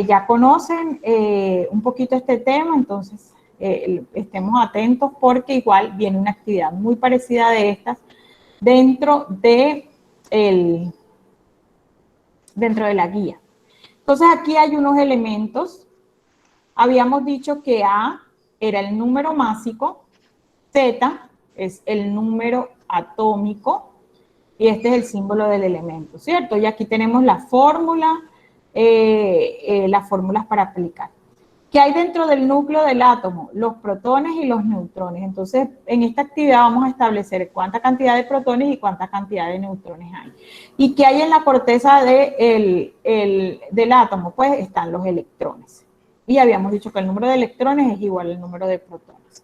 ya conocen un poquito este tema, entonces estemos atentos porque igual viene una actividad muy parecida de estas dentro de la guía. Entonces aquí hay unos elementos. Habíamos dicho que A era el número másico, Z es el número atómico, y este es el símbolo del elemento, ¿cierto? Y aquí tenemos la fórmula, las fórmulas para aplicar. ¿Qué hay dentro del núcleo del átomo? Los protones y los neutrones. Entonces, en esta actividad vamos a establecer cuánta cantidad de protones y cuánta cantidad de neutrones hay. ¿Y qué hay en la corteza del átomo? Pues están los electrones. Y habíamos dicho que el número de electrones es igual al número de protones.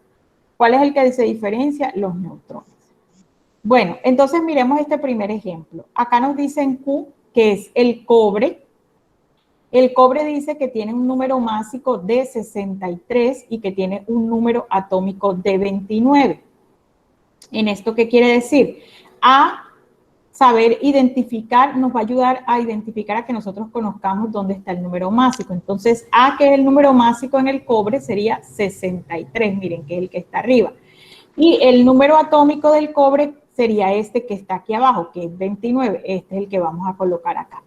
¿Cuál es el que se diferencia? Los neutrones. Bueno, entonces miremos este primer ejemplo. Acá nos dicen Q, que es el cobre. El cobre dice que tiene un número másico de 63 y que tiene un número atómico de 29. ¿En esto qué quiere decir? A saber identificar, nos va a ayudar a identificar a que nosotros conozcamos dónde está el número másico. Entonces, A, que es el número másico en el cobre, sería 63, miren, que es el que está arriba. Y el número atómico del cobre sería este que está aquí abajo, que es 29. Este es el que vamos a colocar acá.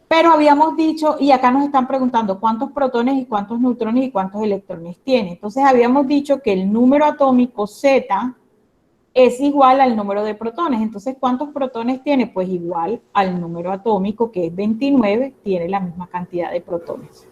Pero habíamos dicho, y acá nos están preguntando cuántos protones y cuántos neutrones y cuántos electrones tiene. Entonces habíamos dicho que el número atómico Z es igual al número de protones. Entonces, ¿cuántos protones tiene? Pues igual al número atómico, que es 29, tiene la misma cantidad de protones.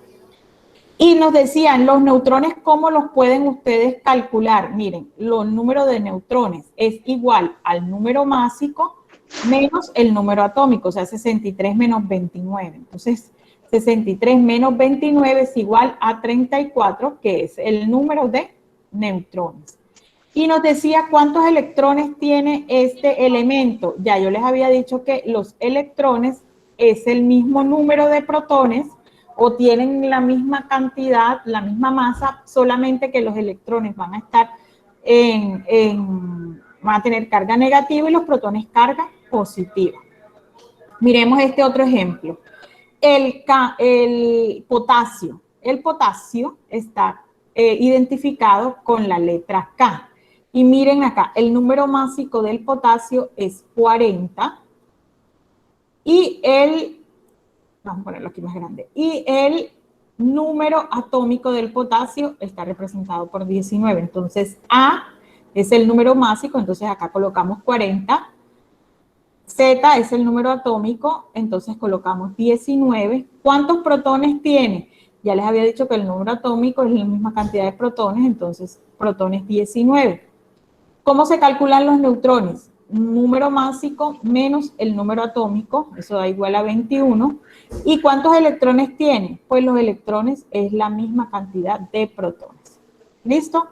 Y nos decían, los neutrones, ¿cómo los pueden ustedes calcular? Miren, los números de neutrones es igual al número másico menos el número atómico, o sea, 63 menos 29. Entonces, 63 menos 29 es igual a 34, que es el número de neutrones. Y nos decía cuántos electrones tiene este elemento. Ya yo les había dicho que los electrones es el mismo número de protones o tienen la misma cantidad, la misma masa, solamente que los electrones van a estar van a tener carga negativa y los protones carga positiva. Miremos este otro ejemplo. El potasio. El potasio está identificado con la letra K. Y miren acá, el número másico del potasio es 40 y vamos a ponerlo aquí más grande, y el número atómico del potasio está representado por 19. Entonces, A es el número másico, entonces acá colocamos 40. Z es el número atómico, entonces colocamos 19. ¿Cuántos protones tiene? Ya les había dicho que el número atómico es la misma cantidad de protones, entonces protones 19. ¿Cómo se calculan los neutrones? Número másico menos el número atómico, eso da igual a 21. ¿Y cuántos electrones tiene? Pues los electrones es la misma cantidad de protones. ¿Listo?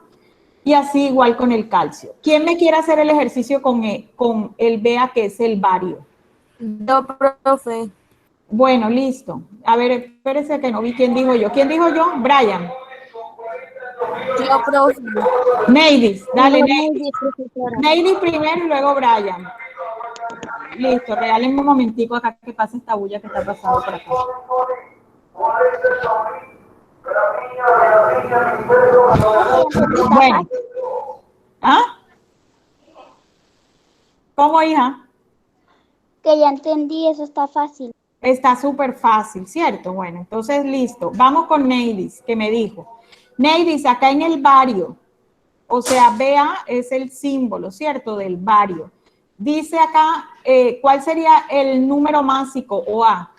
Y así igual con el calcio. ¿Quién me quiere hacer el ejercicio con el BA, que es el bario? Yo, profe. Bueno, listo. A ver, espérese que no vi quién dijo yo. ¿Quién dijo yo? Brian. Yo, profe. Neidis, dale, Neidis. Neidis, profesora. Neidis primero y luego Brian. Listo, regálenme un momentico acá que pase esta bulla que está pasando por acá. Bueno. ¿Ah? ¿Cómo, hija? Que ya entendí, eso está fácil. Está súper fácil, ¿cierto? Bueno, entonces listo. Vamos con Neidis, que me dijo. Neidis, acá en el bario, o sea, BA es el símbolo, ¿cierto? Del bario. Dice acá, ¿cuál sería el número másico o A?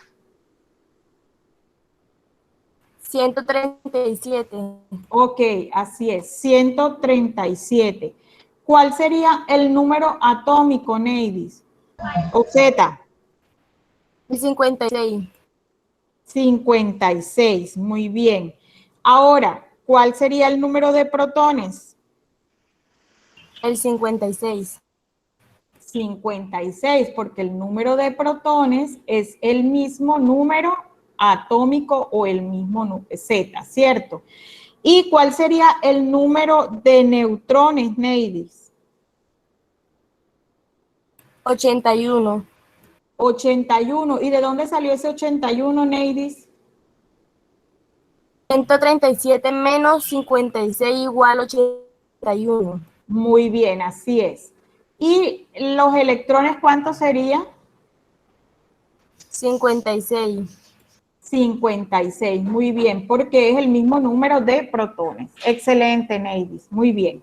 137. Ok, así es, 137. ¿Cuál sería el número atómico, Neidis? O Z. 56. 56, muy bien. Ahora, ¿cuál sería el número de protones? El 56. 56, porque el número de protones es el mismo número atómico o el mismo Z, ¿cierto? ¿Y cuál sería el número de neutrones, Neidis? 81. 81. ¿Y de dónde salió ese 81, Neidis? 137 menos 56 igual 81. Muy bien, así es. ¿Y los electrones cuántos serían? 56. 56, muy bien, porque es el mismo número de protones. Excelente, Neidis, muy bien.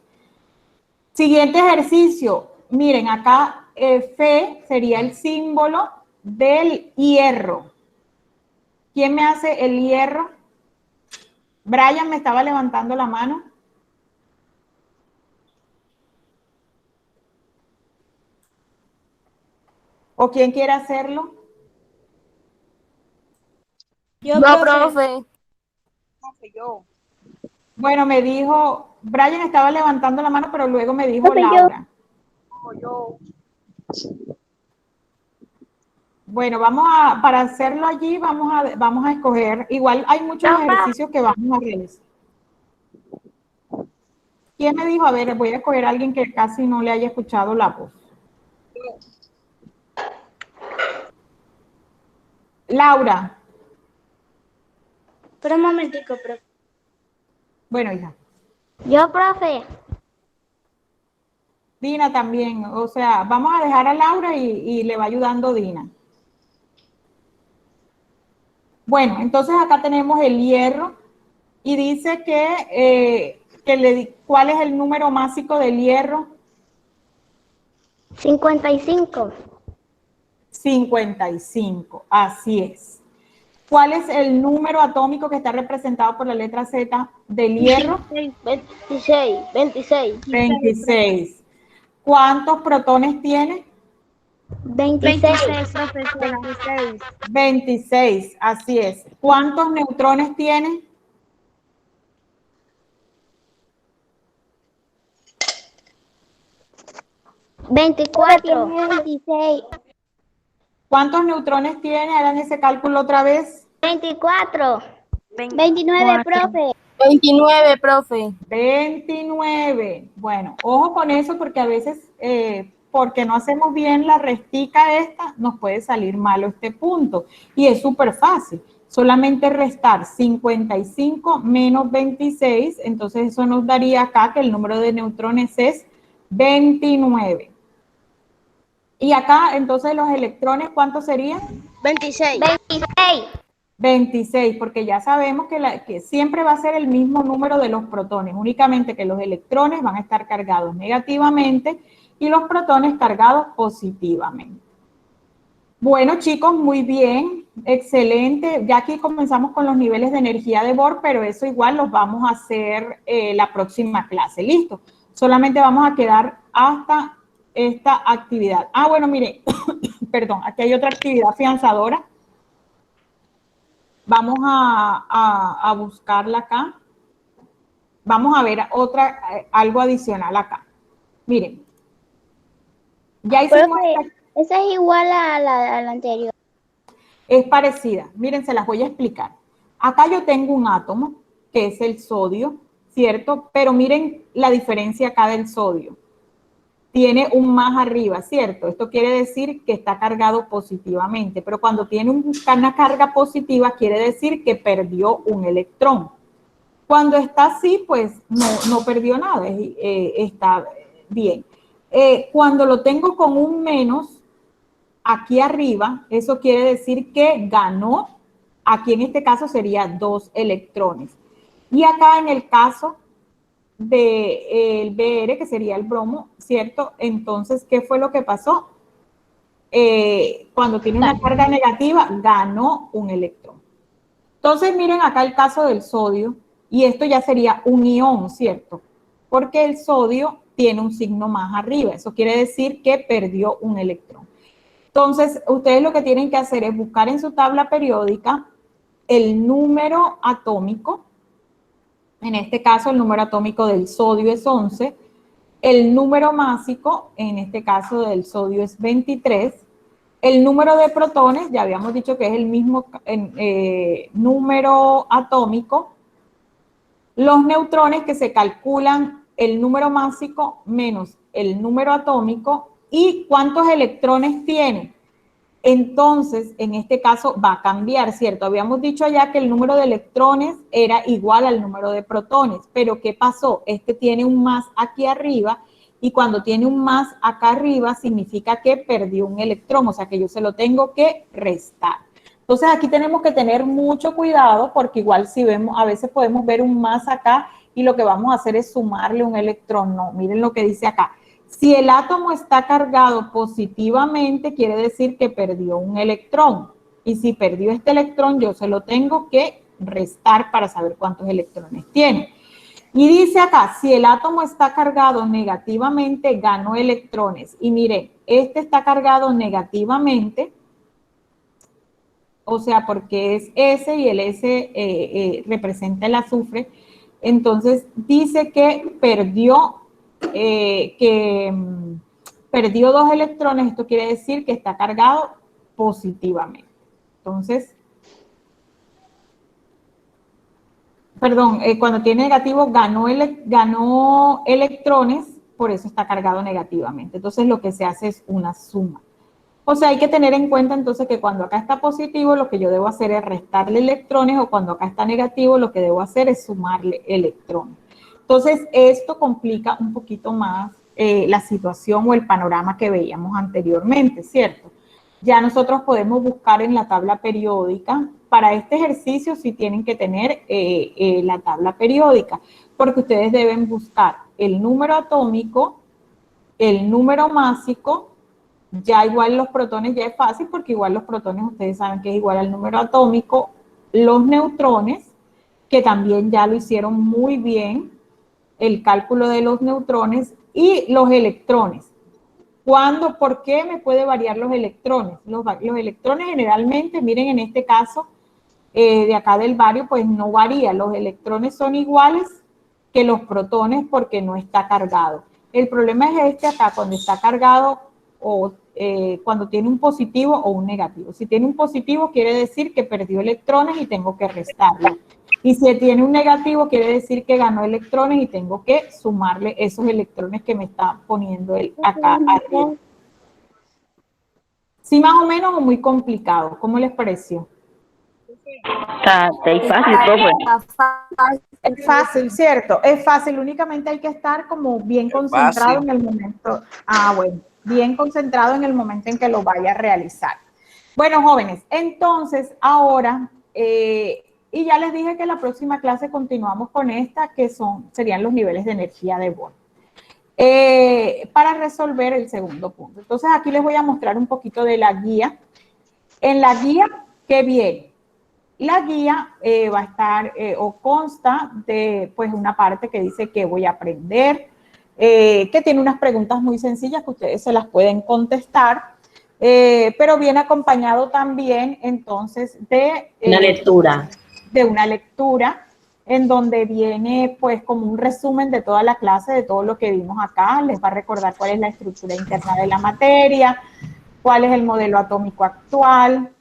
Siguiente ejercicio. Miren, acá Fe sería el símbolo del hierro. ¿Quién me hace el hierro? Brian me estaba levantando la mano. ¿O quién quiere hacerlo? Yo, No, profe. profe. Profe, yo. Bueno, me dijo, Brian estaba levantando la mano, pero luego me dijo Profe, yo. Laura. Yo. Bueno, para hacerlo allí, vamos a escoger, igual hay muchos ejercicios que vamos a realizar. ¿Quién me dijo? A ver, voy a escoger a alguien que casi no le haya escuchado la voz. Laura. Pero un momentico, profe. Bueno, hija. Yo, profe. Dina también, o sea, vamos a dejar a Laura y le va ayudando Dina. Bueno, entonces acá tenemos el hierro y dice ¿cuál es el número másico del hierro? 55. 55, así es. ¿Cuál es el número atómico que está representado por la letra Z del hierro? 26, 26. 26. ¿Cuántos protones tiene? 26. profesora. 26. 26, así es. ¿Cuántos neutrones tiene? 24. 26. ¿Cuántos neutrones tiene? Hagan ese cálculo otra vez. 24. 29, profe. 29, profe. 29. Bueno, ojo con eso porque a veces, porque no hacemos bien la restica esta, nos puede salir malo este punto. Y es súper fácil. Solamente restar 55 menos 26, entonces eso nos daría acá que el número de neutrones es 29. Y acá, entonces, los electrones, ¿cuántos serían? 26. 26. 26, porque ya sabemos que siempre va a ser el mismo número de los protones, únicamente que los electrones van a estar cargados negativamente y los protones cargados positivamente. Bueno, chicos, muy bien, excelente. Ya aquí comenzamos con los niveles de energía de Bohr, pero eso igual los vamos a hacer la próxima clase. ¿Listo? Solamente vamos a quedar hasta esta actividad. Ah, bueno, mire, perdón, aquí hay otra actividad afianzadora. Vamos a buscarla acá. Vamos a ver otra, algo adicional acá. Miren, ya hicimos Profe, esa es igual a la anterior. es parecida. Miren, se las voy a explicar. Acá yo tengo un átomo, que es el sodio, ¿cierto? Pero miren la diferencia acá del sodio. Tiene un más arriba, ¿cierto? Esto quiere decir que está cargado positivamente, pero cuando tiene una carga positiva quiere decir que perdió un electrón. Cuando está así, pues no perdió nada, está bien. Cuando lo tengo con un menos aquí arriba, eso quiere decir que ganó, aquí en este caso sería 2 electrones. Y acá en el caso del Br, que sería el bromo, ¿cierto? Entonces, ¿qué fue lo que pasó? Cuando tiene una carga negativa, ganó un electrón. Entonces, miren acá el caso del sodio, y esto ya sería un ion, ¿cierto? Porque el sodio tiene un signo más arriba, eso quiere decir que perdió un electrón. Entonces, ustedes lo que tienen que hacer es buscar en su tabla periódica el número atómico. En este caso, el número atómico del sodio es 11. El número másico, en este caso del sodio, es 23. El número de protones, ya habíamos dicho que es el mismo número atómico. Los neutrones, que se calculan el número másico menos el número atómico y cuántos electrones tiene. Entonces, en este caso va a cambiar, ¿cierto? Habíamos dicho ya que el número de electrones era igual al número de protones, pero ¿qué pasó? Este tiene un más aquí arriba y cuando tiene un más acá arriba significa que perdió un electrón, o sea que yo se lo tengo que restar. Entonces aquí tenemos que tener mucho cuidado porque igual si vemos, a veces podemos ver un más acá y lo que vamos a hacer es sumarle un electrón. No, miren lo que dice acá. Si el átomo está cargado positivamente, quiere decir que perdió un electrón. Y si perdió este electrón, yo se lo tengo que restar para saber cuántos electrones tiene. Y dice acá, si el átomo está cargado negativamente, ganó electrones. Y miren, este está cargado negativamente, o sea, porque es S y el S representa el azufre. Entonces, dice que perdió 2 electrones, esto quiere decir que está cargado positivamente. Entonces, perdón, cuando tiene negativo ganó electrones, por eso está cargado negativamente. Entonces, lo que se hace es una suma. O sea, hay que tener en cuenta entonces que cuando acá está positivo, lo que yo debo hacer es restarle electrones, o cuando acá está negativo, lo que debo hacer es sumarle electrones. Entonces, esto complica un poquito más la situación o el panorama que veíamos anteriormente, ¿cierto? Ya nosotros podemos buscar en la tabla periódica. Para este ejercicio sí tienen que tener la tabla periódica, porque ustedes deben buscar el número atómico, el número másico. Ya igual los protones ya es fácil porque igual los protones ustedes saben que es igual al número atómico los neutrones, que también ya lo hicieron muy bien, el cálculo de los neutrones, y los electrones. ¿Cuándo? ¿Por qué me puede variar los electrones? Los electrones generalmente, miren en este caso, de acá del bario, pues no varía. Los electrones son iguales que los protones porque no está cargado. El problema es este acá, cuando está cargado o cuando tiene un positivo o un negativo. Si tiene un positivo quiere decir que perdió electrones y tengo que restarlo. Y si tiene un negativo quiere decir que ganó electrones y tengo que sumarle esos electrones que me está poniendo él acá arriba. ¿Sí más o menos o muy complicado? ¿Cómo les pareció? Está fácil, profe. Es fácil, ¿cierto? Es fácil, únicamente hay que estar como bien concentrado en el momento. Bueno, bien concentrado en el momento en que lo vaya a realizar. Bueno, jóvenes, entonces ahora, y ya les dije que la próxima clase continuamos con esta, que serían los niveles de energía de Bohr. Para resolver el segundo punto. Entonces aquí les voy a mostrar un poquito de la guía. En la guía, ¿qué viene? La guía va a estar o consta de pues una parte que dice que voy a aprender, que tiene unas preguntas muy sencillas que ustedes se las pueden contestar, pero viene acompañado también entonces de Una lectura. De una lectura en donde viene pues como un resumen de toda la clase, de todo lo que vimos acá. Les va a recordar cuál es la estructura interna de la materia, cuál es el modelo atómico actual,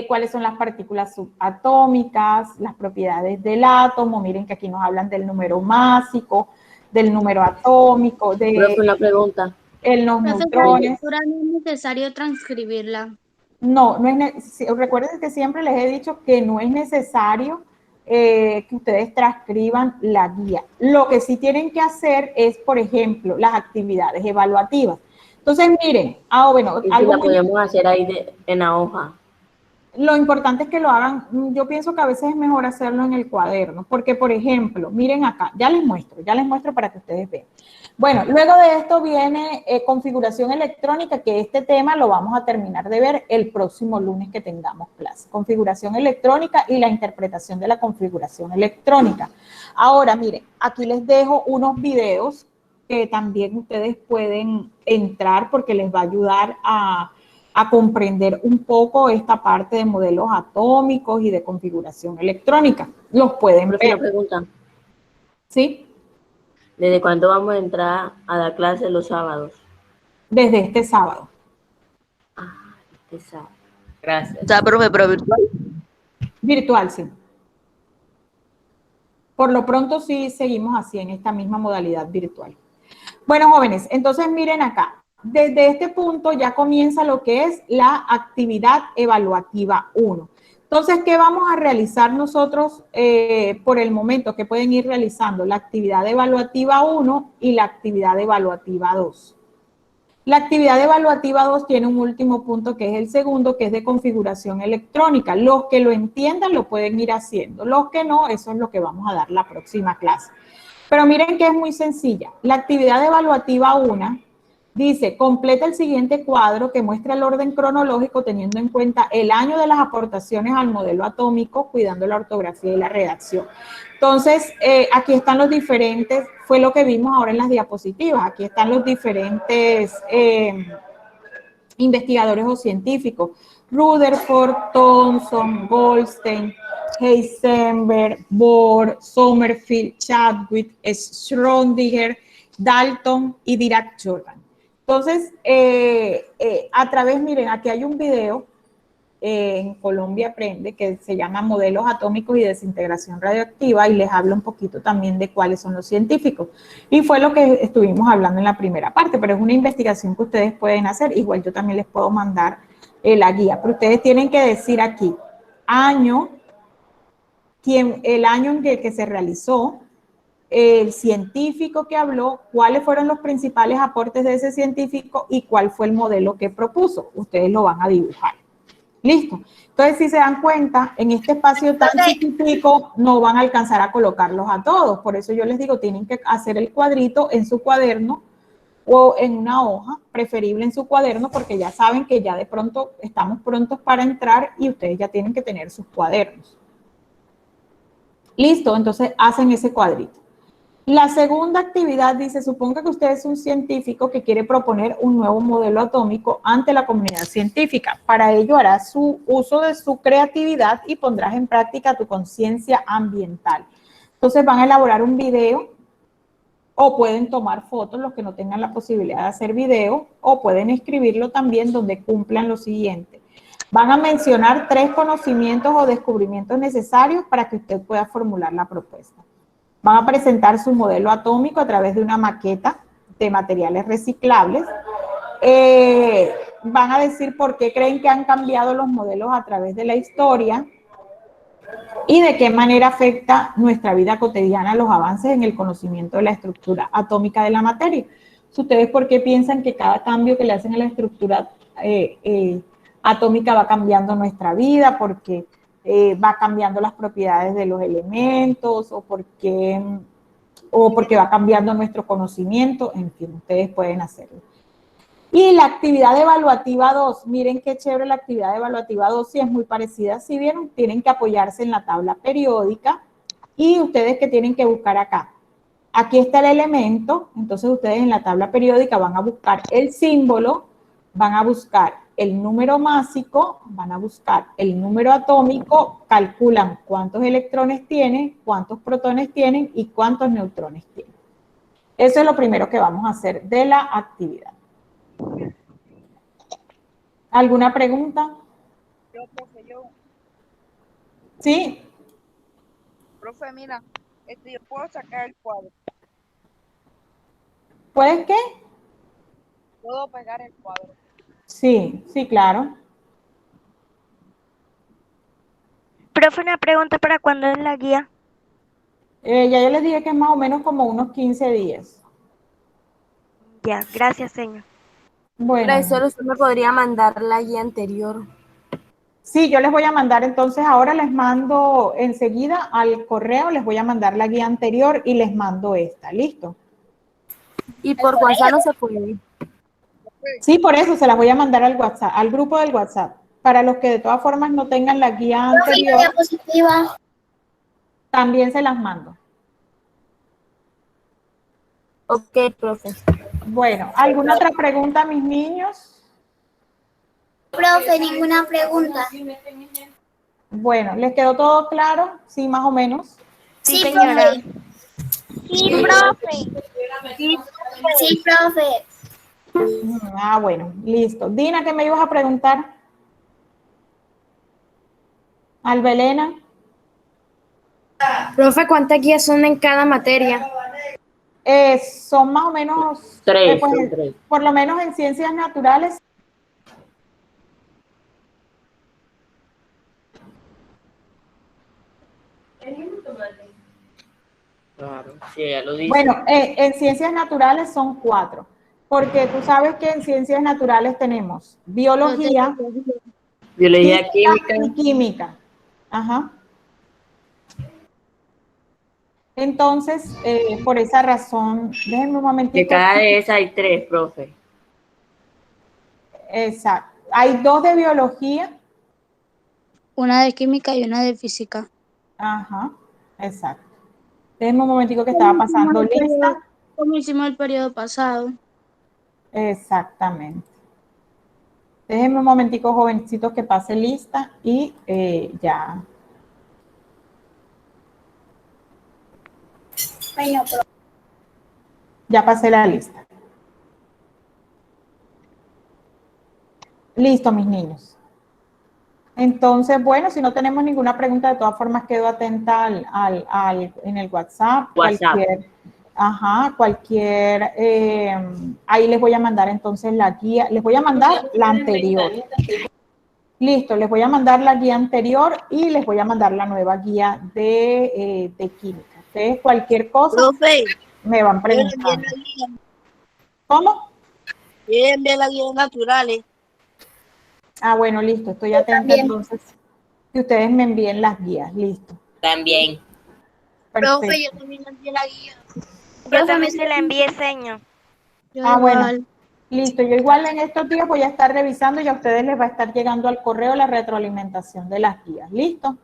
cuáles son las partículas subatómicas, las propiedades del átomo. Miren que aquí nos hablan del número másico, del número atómico, de Profe, una pregunta. los neutrones. No es necesario transcribirla. No, recuerden que siempre les he dicho que no es necesario que ustedes transcriban la guía. Lo que sí tienen que hacer es, por ejemplo, las actividades evaluativas. Entonces, miren, bueno, algo la podemos hacer ahí en la hoja. Lo importante es que lo hagan. Yo pienso que a veces es mejor hacerlo en el cuaderno, porque, por ejemplo, miren acá, ya les muestro para que ustedes vean. Bueno, luego de esto viene configuración electrónica, que este tema lo vamos a terminar de ver el próximo lunes que tengamos clase. Configuración electrónica y la interpretación de la configuración electrónica. Ahora, miren, aquí les dejo unos videos que también ustedes pueden entrar porque les va a ayudar a comprender un poco esta parte de modelos atómicos y de configuración electrónica. Los pueden ver. Una pregunta. ¿Sí? ¿Desde cuándo vamos a entrar a dar clases los sábados? Desde este sábado. Este sábado. Gracias. ¿Está, profe, pero virtual? Virtual, sí. Por lo pronto sí seguimos así en esta misma modalidad virtual. Bueno, jóvenes, entonces miren acá. Desde este punto ya comienza lo que es la actividad evaluativa 1. Entonces, ¿qué vamos a realizar nosotros por el momento? Que pueden ir realizando la actividad evaluativa 1 y la actividad evaluativa 2. La actividad evaluativa 2 tiene un último punto que es el segundo, que es de configuración electrónica. Los que lo entiendan lo pueden ir haciendo. Los que no, eso es lo que vamos a dar la próxima clase. Pero miren que es muy sencilla. La actividad evaluativa 1 dice, completa el siguiente cuadro que muestra el orden cronológico teniendo en cuenta el año de las aportaciones al modelo atómico, cuidando la ortografía y la redacción. Entonces, aquí están los diferentes, fue lo que vimos ahora en las diapositivas, aquí están los diferentes investigadores o científicos. Rutherford, Thomson, Goldstein, Heisenberg, Bohr, Sommerfeld, Chadwick, Schrödinger, Dalton y Dirac-Jordan. Entonces, a través, miren, aquí hay un video en Colombia Aprende que se llama Modelos Atómicos y Desintegración Radioactiva y les hablo un poquito también de cuáles son los científicos. Y fue lo que estuvimos hablando en la primera parte, pero es una investigación que ustedes pueden hacer. Igual yo también les puedo mandar la guía, pero ustedes tienen que decir aquí año, el año en que se realizó, el científico que habló, cuáles fueron los principales aportes de ese científico y cuál fue el modelo que propuso. Ustedes lo van a dibujar. ¿Listo? Entonces, si se dan cuenta, en este espacio tan chiquitico no van a alcanzar a colocarlos a todos. Por eso yo les digo, tienen que hacer el cuadrito en su cuaderno o en una hoja, preferible en su cuaderno, porque ya saben que ya de pronto estamos prontos para entrar y ustedes ya tienen que tener sus cuadernos. Listo, entonces hacen ese cuadrito. La segunda actividad dice, suponga que usted es un científico que quiere proponer un nuevo modelo atómico ante la comunidad científica. Para ello harás su uso de su creatividad y pondrás en práctica tu conciencia ambiental. Entonces van a elaborar un video o pueden tomar fotos los que no tengan la posibilidad de hacer video o pueden escribirlo también donde cumplan lo siguiente. Van a mencionar 3 conocimientos o descubrimientos necesarios para que usted pueda formular la propuesta. Van a presentar su modelo atómico a través de una maqueta de materiales reciclables. Van a decir por qué creen que han cambiado los modelos a través de la historia y de qué manera afecta nuestra vida cotidiana los avances en el conocimiento de la estructura atómica de la materia. ¿Ustedes por qué piensan que cada cambio que le hacen a la estructura atómica va cambiando nuestra vida? Porque va cambiando las propiedades de los elementos o porque va cambiando nuestro conocimiento, en fin, ustedes pueden hacerlo. Y la actividad evaluativa 2, miren qué chévere la actividad evaluativa 2, sí es muy parecida, si vieron, tienen que apoyarse en la tabla periódica y ustedes que tienen que buscar acá. Aquí está el elemento, entonces ustedes en la tabla periódica van a buscar el símbolo, van a buscar el número másico, van a buscar el número atómico, calculan cuántos electrones tienen, cuántos protones tienen y cuántos neutrones tienen. Eso es lo primero que vamos a hacer de la actividad. ¿Alguna pregunta? Profe, ¿Sí? Profe, mira, yo puedo sacar el cuadro. ¿Puedes qué? Puedo pegar el cuadro. Sí, sí, claro. Profe, una pregunta, ¿para cuándo es la guía? Ya yo les dije que es más o menos como unos 15 días. Ya, gracias, señor. Bueno. Profesor, usted me podría mandar la guía anterior. Sí, yo les voy a mandar, entonces ahora les mando enseguida al correo, les voy a mandar la guía anterior y les mando esta, ¿listo? Y por WhatsApp no se puede. Sí, por eso se las voy a mandar al WhatsApp, al grupo del WhatsApp. Para los que de todas formas no tengan la guía anterior, también se las mando. Ok, profe. Bueno, ¿alguna otra pregunta, mis niños? Profe, ninguna pregunta. Bueno, ¿les quedó todo claro? Sí, más o menos. Sí, señora. Sí, profe. Sí, profe. Ah, bueno, listo. Dina, ¿qué me ibas a preguntar? Albelena. Profe, ¿cuántas guías son en cada materia? Son más o menos 3, pues, son 3. por lo menos en ciencias naturales. Claro, sí, ya lo dice. Bueno, en ciencias naturales son 4, porque tú sabes que en ciencias naturales tenemos biología, Biología, química química. y química. Ajá. Entonces, por esa razón, déjenme un momentito. De cada de esas hay 3, profe. Exacto. Hay 2 de biología. Una de química y una de física. Ajá, exacto. Déjenme un momentico que estaba pasando lista. Como hicimos el periodo pasado. Exactamente. Déjenme un momentico, jovencitos, que pase lista y ya. Ya pasé la lista. Listo, mis niños. Entonces, bueno, si no tenemos ninguna pregunta, de todas formas quedo atenta en el WhatsApp. Ahí les voy a mandar entonces la guía. Les voy a mandar la anterior. Listo, les voy a mandar la guía anterior y les voy a mandar la nueva guía de química. Ustedes cualquier cosa me van preguntando. ¿Cómo? Bien, la guía naturales. Ah, bueno, listo, estoy atenta entonces. Que ustedes me envíen las guías, listo. También. Profe, yo también envié la guía. Yo también se la envié, señor. Bueno, listo. Yo igual en estos días voy a estar revisando y a ustedes les va a estar llegando al correo la retroalimentación de las guías. ¿Listo?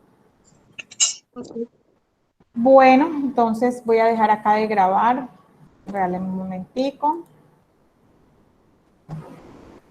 Bueno, entonces voy a dejar acá de grabar. Regálenme un momentico.